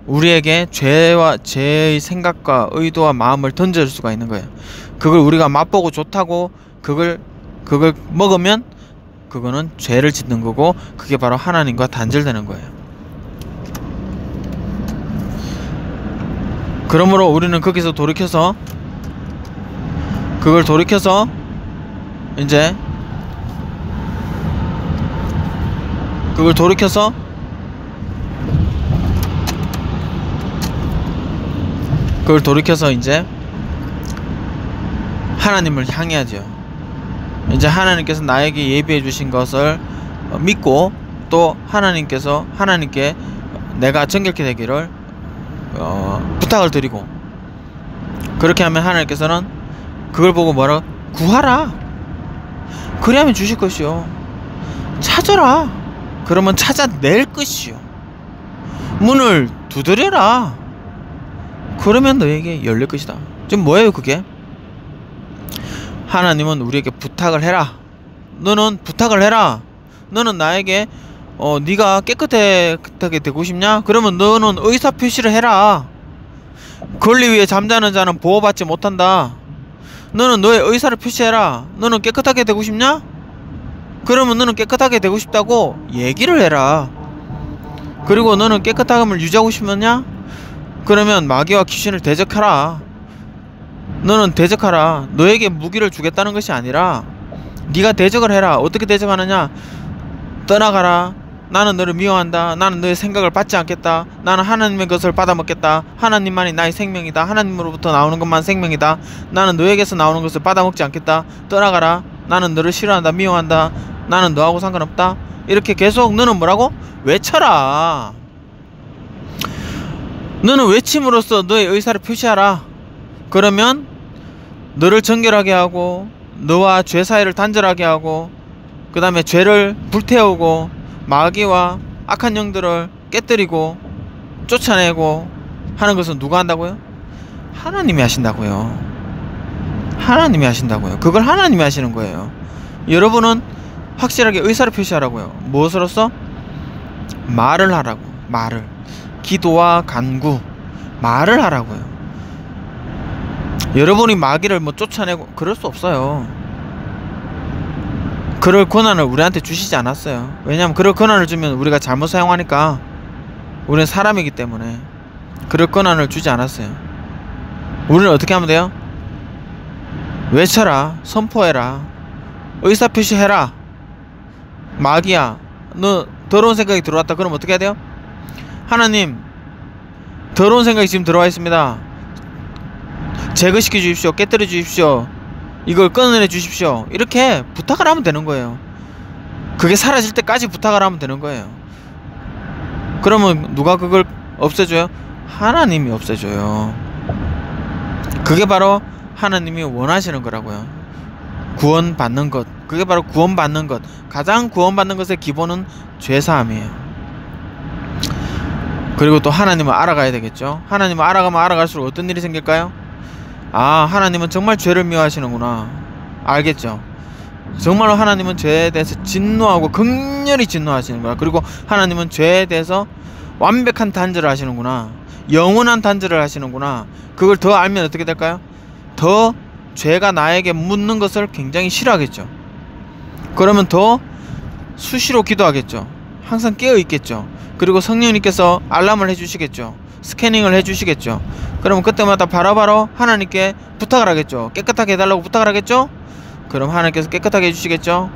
S1: 우리에게 죄의 생각과 의도와 마음을 던질 수가 있는 거예요. 그걸 우리가 맛보고 좋다고 그걸 먹으면 그거는 죄를 짓는 거고 그게 바로 하나님과 단절되는 거예요. 그러므로 우리는 거기서 돌이켜서 이제 하나님을 향해야죠. 이제 하나님께서 나에게 예비해 주신 것을 믿고 또 하나님께 내가 정결케 되기를 부탁을 드리고 그렇게 하면 하나님께서는 그걸 보고 뭐라고? 구하라. 그리하면 주실 것이요. 찾아라. 그러면 찾아낼 것이요. 문을 두드려라. 그러면 너에게 열릴 것이다. 지금 뭐예요 그게? 하나님은 우리에게 부탁을 해라. 너는 부탁을 해라. 너는 나에게 네가 깨끗하게 되고 싶냐? 그러면 너는 의사표시를 해라. 권리 위에 잠자는 자는 보호받지 못한다. 너는 너의 의사를 표시해라. 너는 깨끗하게 되고 싶냐? 그러면 너는 깨끗하게 되고 싶다고 얘기를 해라. 그리고 너는 깨끗함을 유지하고 싶었냐? 그러면 마귀와 귀신을 대적하라. 너는 대적하라. 너에게 무기를 주겠다는 것이 아니라 네가 대적을 해라. 어떻게 대적하느냐? 떠나가라. 나는 너를 미워한다. 나는 너의 생각을 받지 않겠다. 나는 하나님의 것을 받아먹겠다. 하나님만이 나의 생명이다. 하나님으로부터 나오는 것만 생명이다. 나는 너에게서 나오는 것을 받아먹지 않겠다. 떠나가라. 나는 너를 싫어한다. 미워한다. 나는 너하고 상관없다. 이렇게 계속 너는 뭐라고? 외쳐라. 너는 외침으로써 너의 의사를 표시하라. 그러면 너를 정결하게 하고 너와 죄 사이를 단절하게 하고 그 다음에 죄를 불태우고 마귀와 악한 영들을 깨뜨리고 쫓아내고 하는 것은 누가 한다고요? 하나님이 하신다고요. 하나님이 하신다고요. 그걸 하나님이 하시는 거예요. 여러분은 확실하게 의사를 표시하라고요. 무엇으로써? 말을 하라고. 말을. 기도와 간구. 말을 하라고요. 여러분이 마귀를 쫓아내고 그럴 수 없어요. 그럴 권한을 우리한테 주시지 않았어요. 왜냐하면 그럴 권한을 주면 우리가 잘못 사용하니까. 우리는 사람이기 때문에 그럴 권한을 주지 않았어요. 우리는 어떻게 하면 돼요? 외쳐라. 선포해라. 의사표시해라. 마귀야, 너 더러운 생각이 들어왔다. 그럼 어떻게 해야 돼요? 하나님, 더러운 생각이 지금 들어와 있습니다. 제거시켜 주십시오. 깨뜨려 주십시오. 이걸 끊어내 주십시오. 이렇게 부탁을 하면 되는 거예요. 그게 사라질 때까지 부탁을 하면 되는 거예요. 그러면 누가 그걸 없애줘요? 하나님이 없애줘요. 그게 바로 하나님이 원하시는 거라고요. 구원받는 것. 그게 바로 구원받는 것. 가장 구원받는 것의 기본은 죄사함이에요. 그리고 또 하나님을 알아가야 되겠죠. 하나님을 알아가면 알아갈수록 어떤 일이 생길까요? 아, 하나님은 정말 죄를 미워하시는구나. 알겠죠? 정말로 하나님은 죄에 대해서 진노하고 극렬히 진노하시는 거야. 그리고 하나님은 죄에 대해서 완벽한 단절을 하시는구나, 영원한 단절을 하시는구나. 그걸 더 알면 어떻게 될까요? 더 죄가 나에게 묻는 것을 굉장히 싫어하겠죠. 그러면 더 수시로 기도하겠죠. 항상 깨어있겠죠. 그리고 성령님께서 알람을 해주시겠죠. 스캐닝을 해주시겠죠. 그러면 그때마다 바로바로 하나님께 부탁을 하겠죠. 깨끗하게 해달라고 부탁을 하겠죠. 그럼 하나님께서 깨끗하게 해주시겠죠.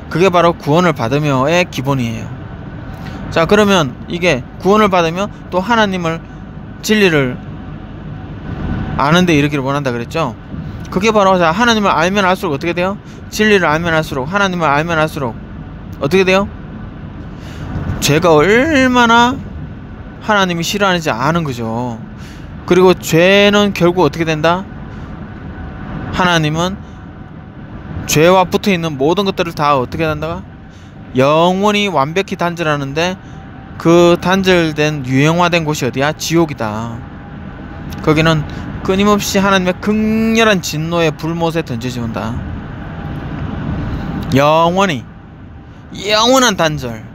S1: 그게 바로 구원을 받으며의 기본이에요. 자, 그러면 이게 구원을 받으며 또 하나님을, 진리를 아는데 이르기를 원한다 그랬죠. 그게 바로, 자, 하나님을 알면 알수록 어떻게 돼요? 진리를 알면 알수록, 하나님을 알면 알수록 어떻게 돼요? 죄가 얼마나 하나님이 싫어하는지 아는 거죠. 그리고 죄는 결국 어떻게 된다? 하나님은 죄와 붙어있는 모든 것들을 다 어떻게 한다가? 영원히 완벽히 단절하는데, 그 단절된 유형화된 곳이 어디야? 지옥이다. 거기는 끊임없이 하나님의 극렬한 진노의 불못에 던져지운다. 영원히, 영원한 단절,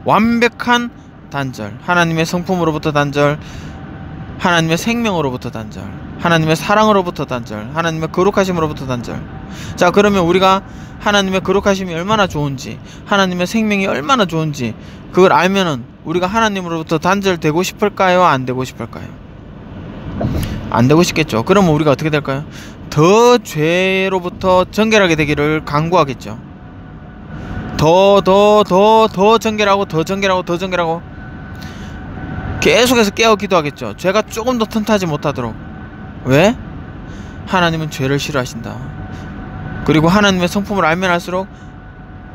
S1: 완벽한 단절, 하나님의 성품으로부터 단절, 하나님의 생명으로부터 단절, 하나님의 사랑으로부터 단절, 하나님의 거룩하심으로부터 단절. 자, 그러면 우리가 하나님의 거룩하심이 얼마나 좋은지, 하나님의 생명이 얼마나 좋은지 그걸 알면은 우리가 하나님으로부터 단절되고 싶을까요? 안 되고 싶을까요? 안 되고 싶겠죠. 그러면 우리가 어떻게 될까요? 더 죄로부터 정결하게 되기를 간구하겠죠. 더 정결하고, 더 정결하고, 더 정결하고 계속해서 깨어 기도하겠죠. 죄가 조금 더 틈타지 못하도록. 왜? 하나님은 죄를 싫어하신다. 그리고 하나님의 성품을 알면 알수록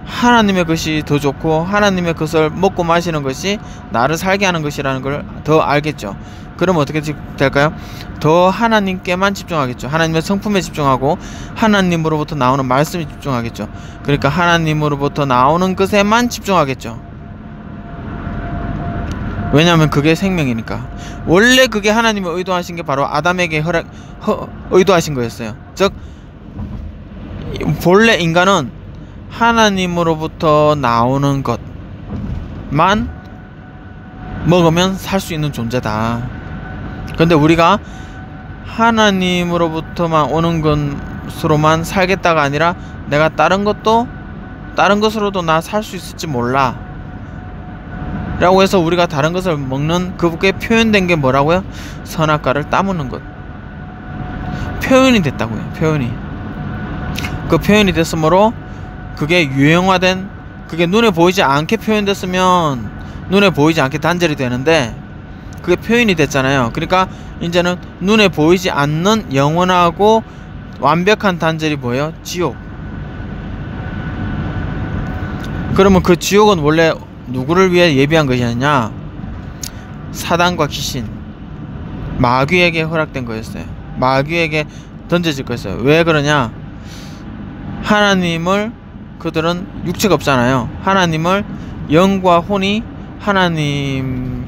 S1: 하나님의 것이 더 좋고, 하나님의 것을 먹고 마시는 것이 나를 살게 하는 것이라는 걸 더 알겠죠. 그러면 어떻게 될까요? 더 하나님께만 집중하겠죠. 하나님의 성품에 집중하고 하나님으로부터 나오는 말씀에 집중하겠죠. 그러니까 하나님으로부터 나오는 것에만 집중하겠죠. 왜냐하면 그게 생명이니까. 원래 그게 하나님이 의도하신 게 바로 아담에게 의도하신 거였어요. 즉 본래 인간은 하나님으로부터 나오는 것만 먹으면 살 수 있는 존재다. 근데 우리가 하나님으로부터만 오는 것으로만 살겠다가 아니라 내가 다른 것으로도 나 살 수 있을지 몰라 라고 해서 우리가 다른 것을 먹는, 그게 표현된 게 뭐라고요? 선악과를 따먹는 것. 표현이 됐다고요. 표현이. 그 표현이 됐으므로 그게 유형화된, 그게 눈에 보이지 않게 표현됐으면 눈에 보이지 않게 단절이 되는데 그게 표현이 됐잖아요. 그러니까 이제는 눈에 보이지 않는 영원하고 완벽한 단절이 뭐예요? 지옥. 그러면 그 지옥은 원래 누구를 위해 예비한 것이었냐? 사단과 귀신, 마귀에게 허락된 거였어요. 마귀에게 던져질 거였어요. 왜 그러냐? 하나님을, 그들은 육체가 없잖아요. 하나님을, 영과 혼이 하나님의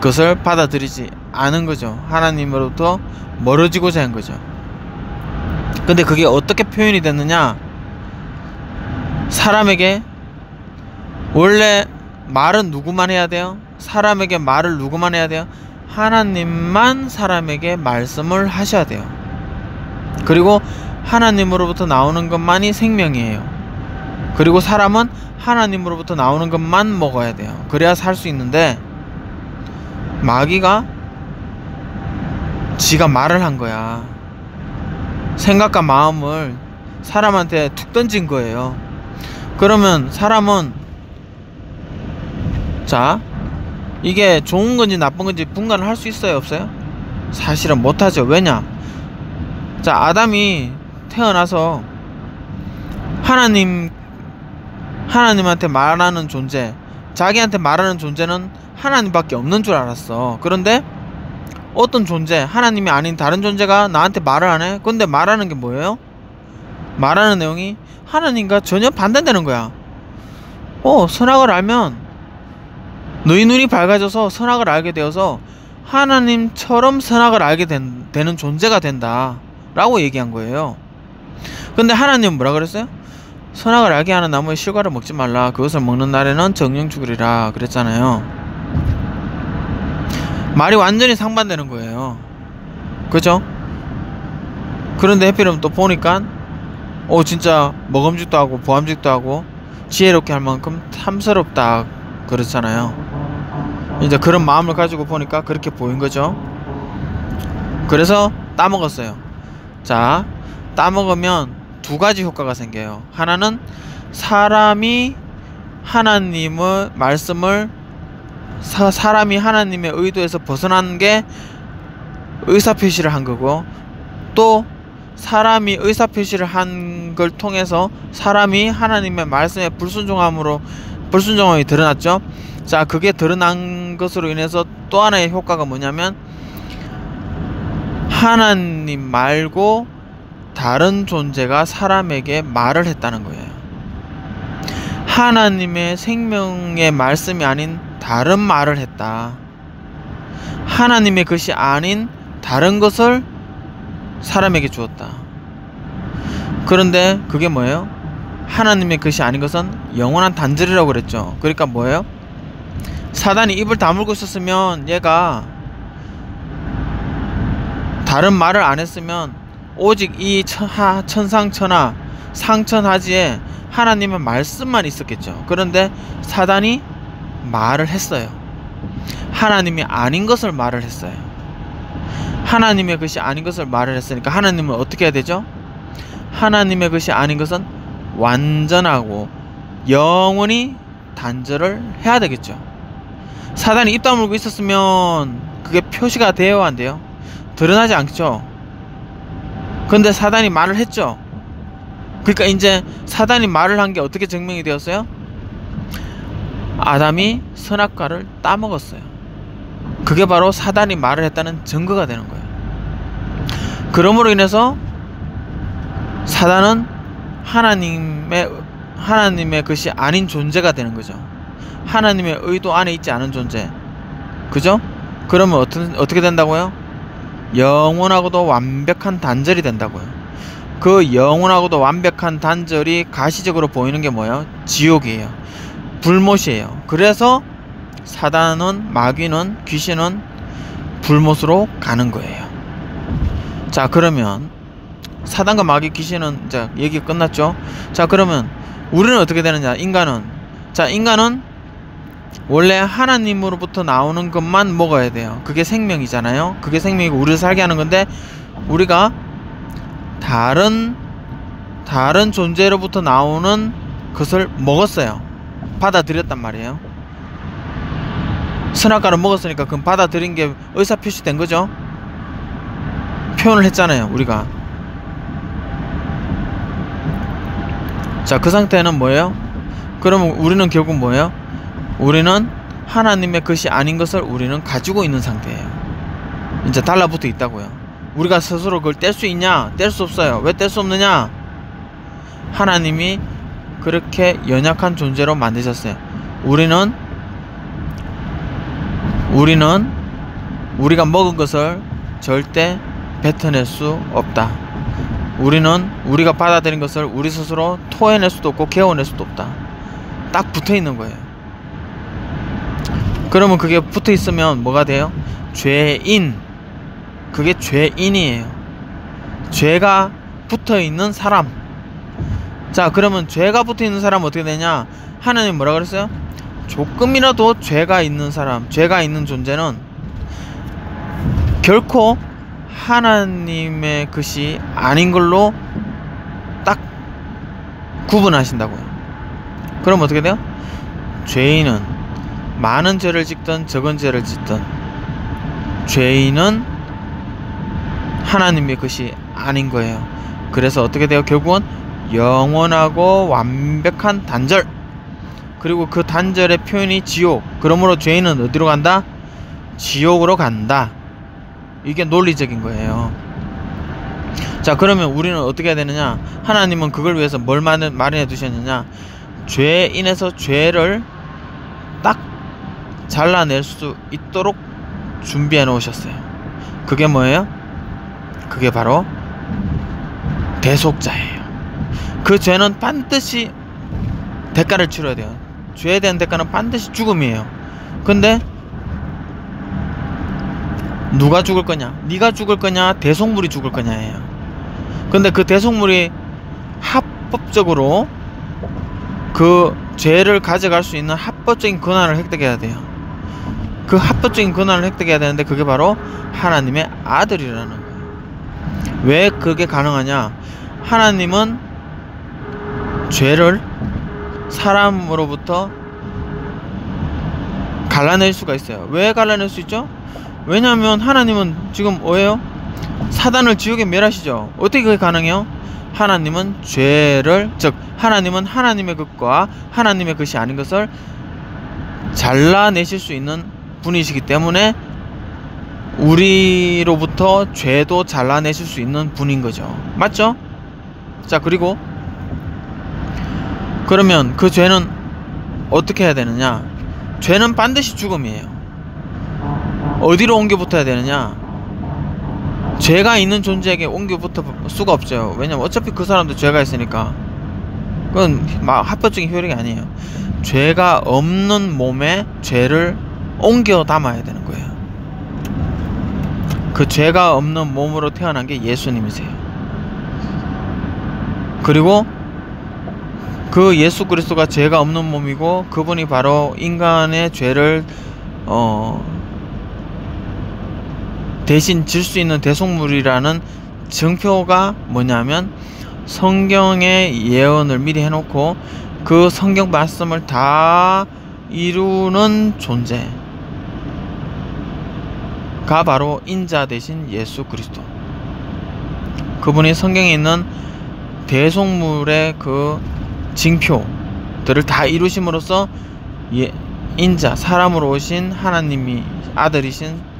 S1: 것을 받아들이지 않은 거죠. 하나님으로부터 멀어지고자 한 거죠. 근데 그게 어떻게 표현이 됐느냐? 사람에게, 원래 말은 누구만 해야 돼요? 사람에게 말을 누구만 해야 돼요? 하나님만 사람에게 말씀을 하셔야 돼요. 그리고 하나님으로부터 나오는 것만이 생명이에요. 그리고 사람은 하나님으로부터 나오는 것만 먹어야 돼요. 그래야 살 수 있는데, 마귀가 지가 말을 한 거야. 생각과 마음을 사람한테 툭 던진 거예요. 그러면 사람은, 자, 이게 좋은 건지 나쁜 건지 분간을 할 수 있어요? 없어요? 사실은 못하죠. 왜냐? 자, 아담이 태어나서 하나님한테 말하는 존재, 자기한테 말하는 존재는 하나님밖에 없는 줄 알았어. 그런데 어떤 존재, 하나님이 아닌 다른 존재가 나한테 말을 하네? 근데 말하는 게 뭐예요? 말하는 내용이 하나님과 전혀 반대되는 거야. 선악을 알면 너희 눈이 밝아져서 선악을 알게 되어서 하나님처럼 선악을 알게 되는 존재가 된다 라고 얘기한 거예요. 근데 하나님은 뭐라 그랬어요? 선악을 알게 하는 나무의 실과를 먹지 말라. 그것을 먹는 날에는 정령 죽으리라 그랬잖아요. 말이 완전히 상반되는 거예요. 그죠? 그런데 해필이면 또 보니까 진짜 먹음직도 하고 보암직도 하고 지혜롭게 할 만큼 탐스럽다 그렇잖아요. 이제 그런 마음을 가지고 보니까 그렇게 보인 거죠. 그래서 따먹었어요. 자, 따먹으면 두 가지 효과가 생겨요. 하나는 사람이 하나님의 말씀을 사람이 하나님의 의도에서 벗어난 게 의사표시를 한 거고, 또 사람이 의사표시를 한 걸 통해서 사람이 하나님의 말씀에 불순종함이 드러났죠. 자, 그게 드러난 것으로 인해서 또 하나의 효과가 뭐냐면 하나님 말고 다른 존재가 사람에게 말을 했다는 거예요. 하나님의 생명의 말씀이 아닌 다른 말을 했다. 하나님의 것이 아닌 다른 것을 사람에게 주었다. 그런데 그게 뭐예요? 하나님의 것이 아닌 것은 영원한 단절이라고 그랬죠. 그러니까 뭐예요? 사단이 입을 다물고 있었으면, 얘가 다른 말을 안 했으면 오직 이 천상천하 상천하지에 하나님의 말씀만 있었겠죠. 그런데 사단이 말을 했어요. 하나님이 아닌 것을 말을 했어요. 하나님의 것이 아닌 것을 말을 했으니까 하나님은 어떻게 해야 되죠? 하나님의 것이 아닌 것은 완전하고 영원히 단절을 해야 되겠죠. 사단이 입 다물고 있었으면 그게 표시가 돼요, 안 돼요? 드러나지 않죠. 근데 사단이 말을 했죠. 그러니까 이제 사단이 말을 한 게 어떻게 증명이 되었어요? 아담이 선악과를 따먹었어요. 그게 바로 사단이 말을 했다는 증거가 되는 거예요. 그러므로 인해서 사단은 하나님의 것이 아닌 존재가 되는 거죠. 하나님의 의도 안에 있지 않은 존재. 그죠? 그러면 어떻게 된다고요? 영원하고도 완벽한 단절이 된다고요. 그 영원하고도 완벽한 단절이 가시적으로 보이는 게 뭐예요? 지옥이에요. 불못이에요. 그래서 사단은, 마귀는, 귀신은 불못으로 가는 거예요. 자, 그러면 사단과 마귀, 귀신은 이제 얘기가 끝났죠. 자, 그러면 우리는 어떻게 되느냐? 인간은 원래 하나님으로부터 나오는 것만 먹어야 돼요. 그게 생명이잖아요. 그게 생명이고 우리를 살게 하는 건데, 우리가 다른 존재로부터 나오는 것을 먹었어요. 받아들였단 말이에요. 선악과를 먹었으니까 그건 받아들인 게 의사표시 된 거죠. 표현을 했잖아요, 우리가. 자, 그 상태는 뭐예요? 그러면 우리는 결국 뭐예요? 우리는 하나님의 것이 아닌 것을 우리는 가지고 있는 상태예요. 이제 달라붙어 있다고요. 우리가 스스로 그걸 뗄 수 있냐? 뗄 수 없어요. 왜 뗄 수 없느냐? 하나님이 그렇게 연약한 존재로 만드셨어요. 우리가 먹은 것을 절대 뱉어낼 수 없다. 우리가 받아들인 것을 우리 스스로 토해낼 수도 없고 개어낼 수도 없다. 딱 붙어있는 거예요. 그러면 그게 붙어있으면 뭐가 돼요? 죄인. 그게 죄인이에요. 죄가 붙어있는 사람. 자, 그러면 죄가 붙어있는 사람은 어떻게 되냐? 하나님 뭐라 그랬어요? 조금이라도 죄가 있는 사람, 죄가 있는 존재는 결코 하나님의 것이 아닌 걸로 딱 구분하신다고요. 그럼 어떻게 돼요? 죄인은 많은 죄를 짓든 적은 죄를 짓든 죄인은 하나님의 것이 아닌 거예요. 그래서 어떻게 돼요? 결국은 영원하고 완벽한 단절. 그리고 그 단절의 표현이 지옥. 그러므로 죄인은 어디로 간다? 지옥으로 간다. 이게 논리적인 거예요. 자, 그러면 우리는 어떻게 해야 되느냐? 하나님은 그걸 위해서 뭘 마련해 두셨느냐? 죄인에서 죄를 딱 잘라낼 수 있도록 준비해 놓으셨어요. 그게 뭐예요? 그게 바로 대속자예요. 그 죄는 반드시 대가를 치러야 돼요. 죄에 대한 대가는 반드시 죽음이에요. 근데 누가 죽을 거냐? 네가 죽을 거냐? 대속물이 죽을 거냐예요. 근데 그 대속물이 합법적으로 그 죄를 가져갈 수 있는 합법적인 권한을 획득해야 돼요. 그 합법적인 권한을 획득해야 되는데 그게 바로 하나님의 아들이라는 거예요. 왜 그게 가능하냐? 하나님은 죄를 사람으로부터 갈라낼 수가 있어요. 왜 갈라낼 수 있죠? 왜냐하면 하나님은 지금 뭐예요? 사단을 지옥에 멸하시죠. 어떻게 그게 가능해요? 하나님은 죄를, 즉 하나님은 하나님의 것과 하나님의 것이 아닌 것을 잘라내실 수 있는 분이시기 때문에 우리로부터 죄도 잘라내실 수 있는 분인 거죠. 맞죠? 자, 그리고 그러면 그 죄는 어떻게 해야 되느냐? 죄는 반드시 죽음이에요. 어디로 옮겨 붙어야 되느냐? 죄가 있는 존재에게 옮겨 붙을 수가 없죠. 왜냐면 어차피 그 사람도 죄가 있으니까. 그건 막 합법적인 효력이 아니에요. 죄가 없는 몸에 죄를 옮겨 담아야 되는 거예요. 그 죄가 없는 몸으로 태어난 게 예수님이세요. 그리고 그 예수 그리스도가 죄가 없는 몸이고 그분이 바로 인간의 죄를 대신 질 수 있는 대속물이라는 증표가 뭐냐면 성경의 예언을 미리 해놓고 그 성경 말씀을 다 이루는 존재가 바로 인자 대신 예수 그리스도. 그분이 성경에 있는 대속물의 그 징표들을 다 이루심으로써 인자, 사람으로 오신 하나님이 아들이신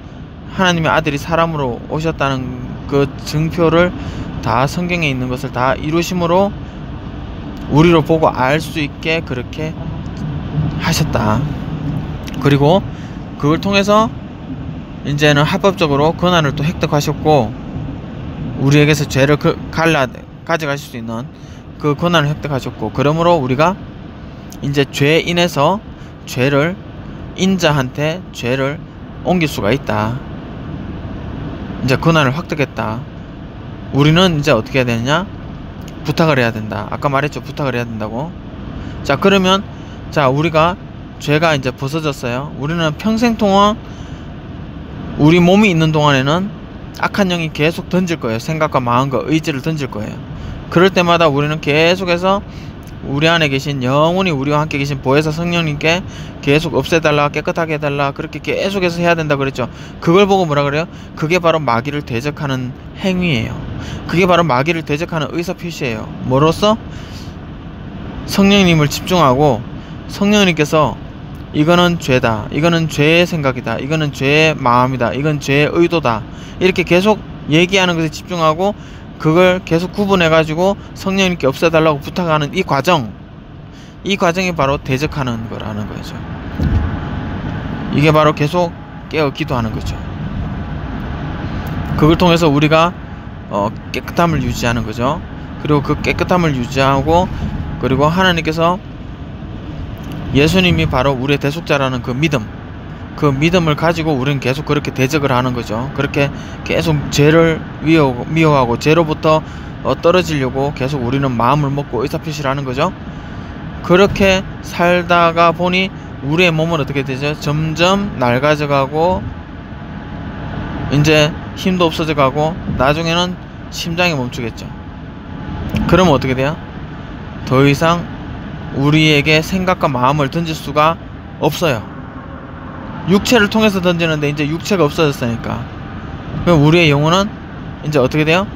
S1: 하나님의 아들이 사람으로 오셨다는 그 증표를 다 성경에 있는 것을 다 이루심으로 우리로 보고 알 수 있게 그렇게 하셨다. 그리고 그걸 통해서 이제는 합법적으로 권한을 또 획득하셨고 우리에게서 죄를 가져가실 수 있는 그 권한을 획득하셨고 그러므로 우리가 이제 죄에 인해서 죄를 인자한테 죄를 옮길 수가 있다. 이제 권한을 획득했다. 우리는 이제 어떻게 해야 되느냐? 부탁을 해야 된다. 아까 말했죠. 부탁을 해야 된다고. 자, 그러면 자, 우리가 죄가 이제 벗어졌어요. 우리는 평생 동안 우리 몸이 있는 동안에는 악한 영이 계속 던질 거예요. 생각과 마음과 의지를 던질 거예요. 그럴 때마다 우리는 계속해서 우리 안에 계신 영원히 우리와 함께 계신 보혜사 성령님께 계속 없애달라, 깨끗하게 해달라, 그렇게 계속해서 해야 된다 그랬죠. 그걸 보고 뭐라 그래요? 그게 바로 마귀를 대적하는 행위예요. 그게 바로 마귀를 대적하는 의사표시예요. 뭐로써? 성령님을 집중하고 성령님께서 이거는 죄다, 이거는 죄의 생각이다, 이거는 죄의 마음이다, 이건 죄의 의도다, 이렇게 계속 얘기하는 것에 집중하고 그걸 계속 구분해가지고 성령님께 없애달라고 부탁하는 이 과정이 바로 대적하는 거라는 거죠. 이게 바로 계속 깨어 기도하는 거죠. 그걸 통해서 우리가 깨끗함을 유지하는 거죠. 그리고 그 깨끗함을 유지하고 그리고 하나님께서 예수님이 바로 우리의 대속자라는 그 믿음을 가지고 우리는 계속 그렇게 대적을 하는 거죠. 그렇게 계속 죄를 미워하고 죄로부터 떨어지려고 계속 우리는 마음을 먹고 의사표시를 하는 거죠. 그렇게 살다가 보니 우리의 몸은 어떻게 되죠? 점점 낡아져가고 이제 힘도 없어져가고 나중에는 심장이 멈추겠죠. 그러면 어떻게 돼요? 더 이상 우리에게 생각과 마음을 던질 수가 없어요. 육체를 통해서 던지는데 이제 육체가 없어졌으니까. 그럼 우리의 영혼은 이제 어떻게 돼요?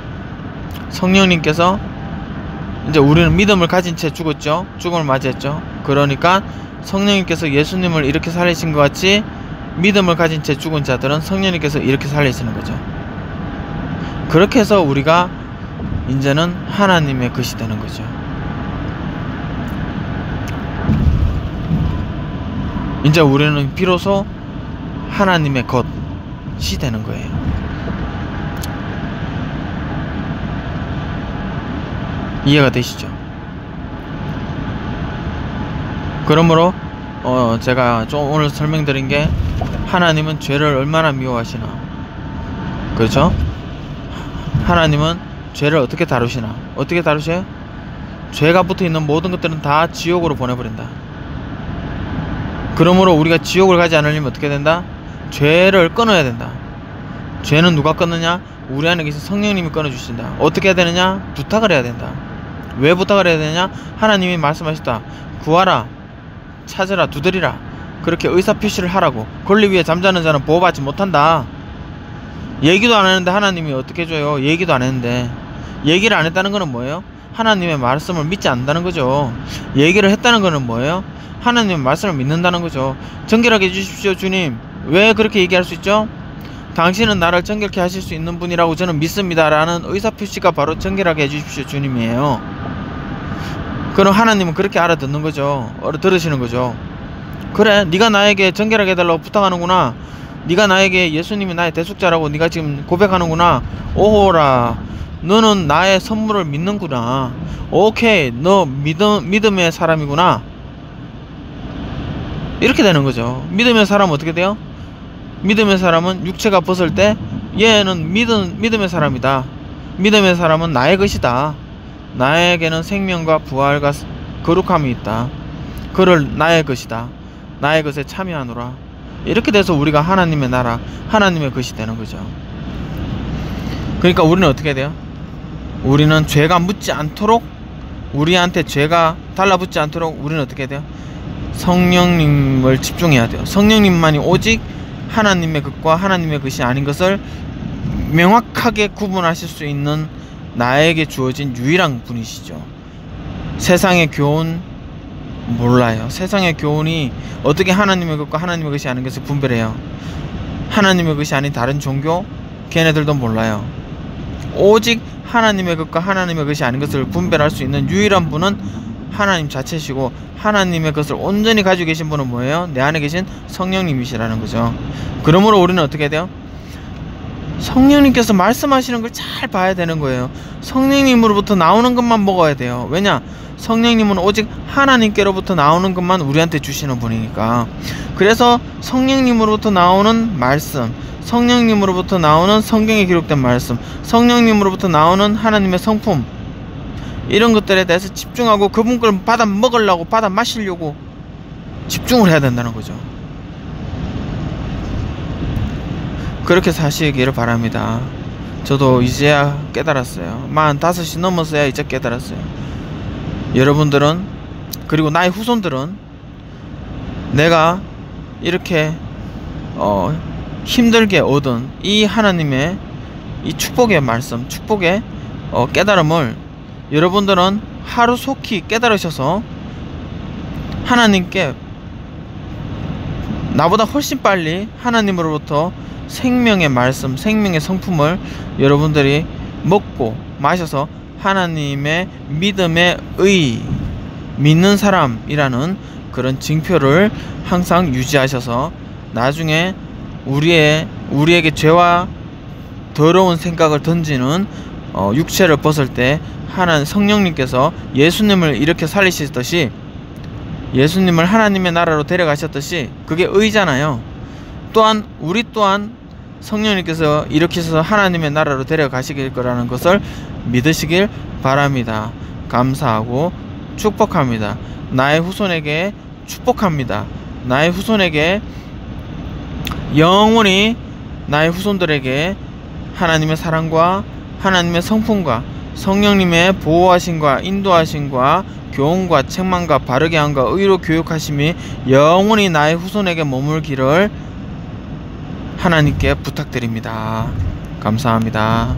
S1: 성령님께서 이제 우리는 믿음을 가진 채 죽었죠. 죽음을 맞이했죠. 그러니까 성령님께서 예수님을 이렇게 살리신 것 같이 믿음을 가진 채 죽은 자들은 성령님께서 이렇게 살리시는 거죠. 그렇게 해서 우리가 이제는 하나님의 것이 되는 거죠. 이제 우리는 비로소 하나님의 것이 되는 거예요. 이해가 되시죠? 그러므로 제가 좀 오늘 설명드린 게 하나님은 죄를 얼마나 미워하시나, 그렇죠? 하나님은 죄를 어떻게 다루시나. 어떻게 다루셔요? 죄가 붙어있는 모든 것들은 다 지옥으로 보내버린다. 그러므로 우리가 지옥을 가지 않으려면 어떻게 된다? 죄를 끊어야 된다. 죄는 누가 끊느냐? 우리 안에 계신 성령님이 끊어주신다. 어떻게 해야 되느냐? 부탁을 해야 된다. 왜 부탁을 해야 되느냐? 하나님이 말씀하셨다. 구하라, 찾으라, 두드리라. 그렇게 의사표시를 하라고. 권리 위에 잠자는 자는 보호받지 못한다. 얘기도 안 했는데 하나님이 어떻게 해줘요? 얘기도 안 했는데. 얘기를 안 했다는 거는 뭐예요? 하나님의 말씀을 믿지 않는다는 거죠. 얘기를 했다는 거는 뭐예요? 하나님의 말씀을 믿는다는 거죠. 정결하게 해주십시오 주님. 왜 그렇게 얘기할 수 있죠? 당신은 나를 정결케 하실 수 있는 분이라고 저는 믿습니다 라는 의사표시가 바로 정결하게 해주십시오 주님이에요. 그럼 하나님은 그렇게 알아듣는 거죠. 알아들으시는 거죠. 그래, 네가 나에게 정결하게 해달라고 부탁하는구나. 네가 나에게 예수님이 나의 대속자라고 네가 지금 고백하는구나. 오호라, 너는 나의 선물을 믿는구나. 오케이, 너 믿음의 사람이구나. 이렇게 되는 거죠. 믿음의 사람은 어떻게 돼요? 믿음의 사람은 육체가 벗을 때 얘는 믿음의 사람이다. 믿음의 사람은 나의 것이다. 나에게는 생명과 부활과 거룩함이 있다. 그를 나의 것이다. 나의 것에 참여하노라. 이렇게 돼서 우리가 하나님의 나라, 하나님의 것이 되는 거죠. 그러니까 우리는 어떻게 돼요? 우리는 죄가 묻지 않도록, 우리한테 죄가 달라붙지 않도록 우리는 어떻게 돼요? 성령님을 집중해야 돼요. 성령님만이 오직 하나님의 것과 하나님의 것이 아닌 것을 명확하게 구분하실 수 있는 나에게 주어진 유일한 분이시죠. 세상의 교훈 몰라요. 세상의 교훈이 어떻게 하나님의 것과 하나님의 것이 아닌 것을 분별해요. 하나님의 것이 아닌 다른 종교 걔네들도 몰라요. 오직 하나님의 것과 하나님의 것이 아닌 것을 분별할 수 있는 유일한 분은 하나님 자체시고, 하나님의 것을 온전히 가지고 계신 분은 뭐예요? 내 안에 계신 성령님이시라는 거죠. 그러므로 우리는 어떻게 돼요? 성령님께서 말씀하시는 걸 잘 봐야 되는 거예요. 성령님으로부터 나오는 것만 먹어야 돼요. 왜냐? 성령님은 오직 하나님께로부터 나오는 것만 우리한테 주시는 분이니까. 그래서 성령님으로부터 나오는 말씀, 성령님으로부터 나오는 성경에 기록된 말씀, 성령님으로부터 나오는 하나님의 성품, 이런 것들에 대해서 집중하고 그분 걸 받아 먹으려고, 받아 마시려고 집중을 해야 된다는 거죠. 그렇게 사시기를 바랍니다. 저도 이제야 깨달았어요. 45이 넘었어야 이제 깨달았어요. 여러분들은, 그리고 나의 후손들은 내가 이렇게 힘들게 얻은 이 하나님의 이 축복의 말씀, 축복의 깨달음을 여러분들은 하루속히 깨달으셔서 하나님께 나보다 훨씬 빨리 하나님으로부터 생명의 말씀, 생명의 성품을 여러분들이 먹고 마셔서 하나님의 믿음의 의, 믿는 사람이라는 그런 징표를 항상 유지하셔서 나중에 우리에게 죄와 더러운 생각을 던지는 육체를 벗을 때 하나님 성령님께서 예수님을 이렇게 살리시듯이, 예수님을 하나님의 나라로 데려가셨듯이 그게 의잖아요. 또한 우리 또한 성령님께서 이렇게 해서 하나님의 나라로 데려가시길 거라는 것을 믿으시길 바랍니다. 감사하고 축복합니다. 나의 후손에게 축복합니다. 나의 후손에게, 영원히 나의 후손들에게 하나님의 사랑과 하나님의 성품과 성령님의 보호하심과 인도하심과 교훈과 책망과 바르게 함과 의로 교육하심이 영원히 나의 후손에게 머물기를 하나님께 부탁드립니다. 감사합니다.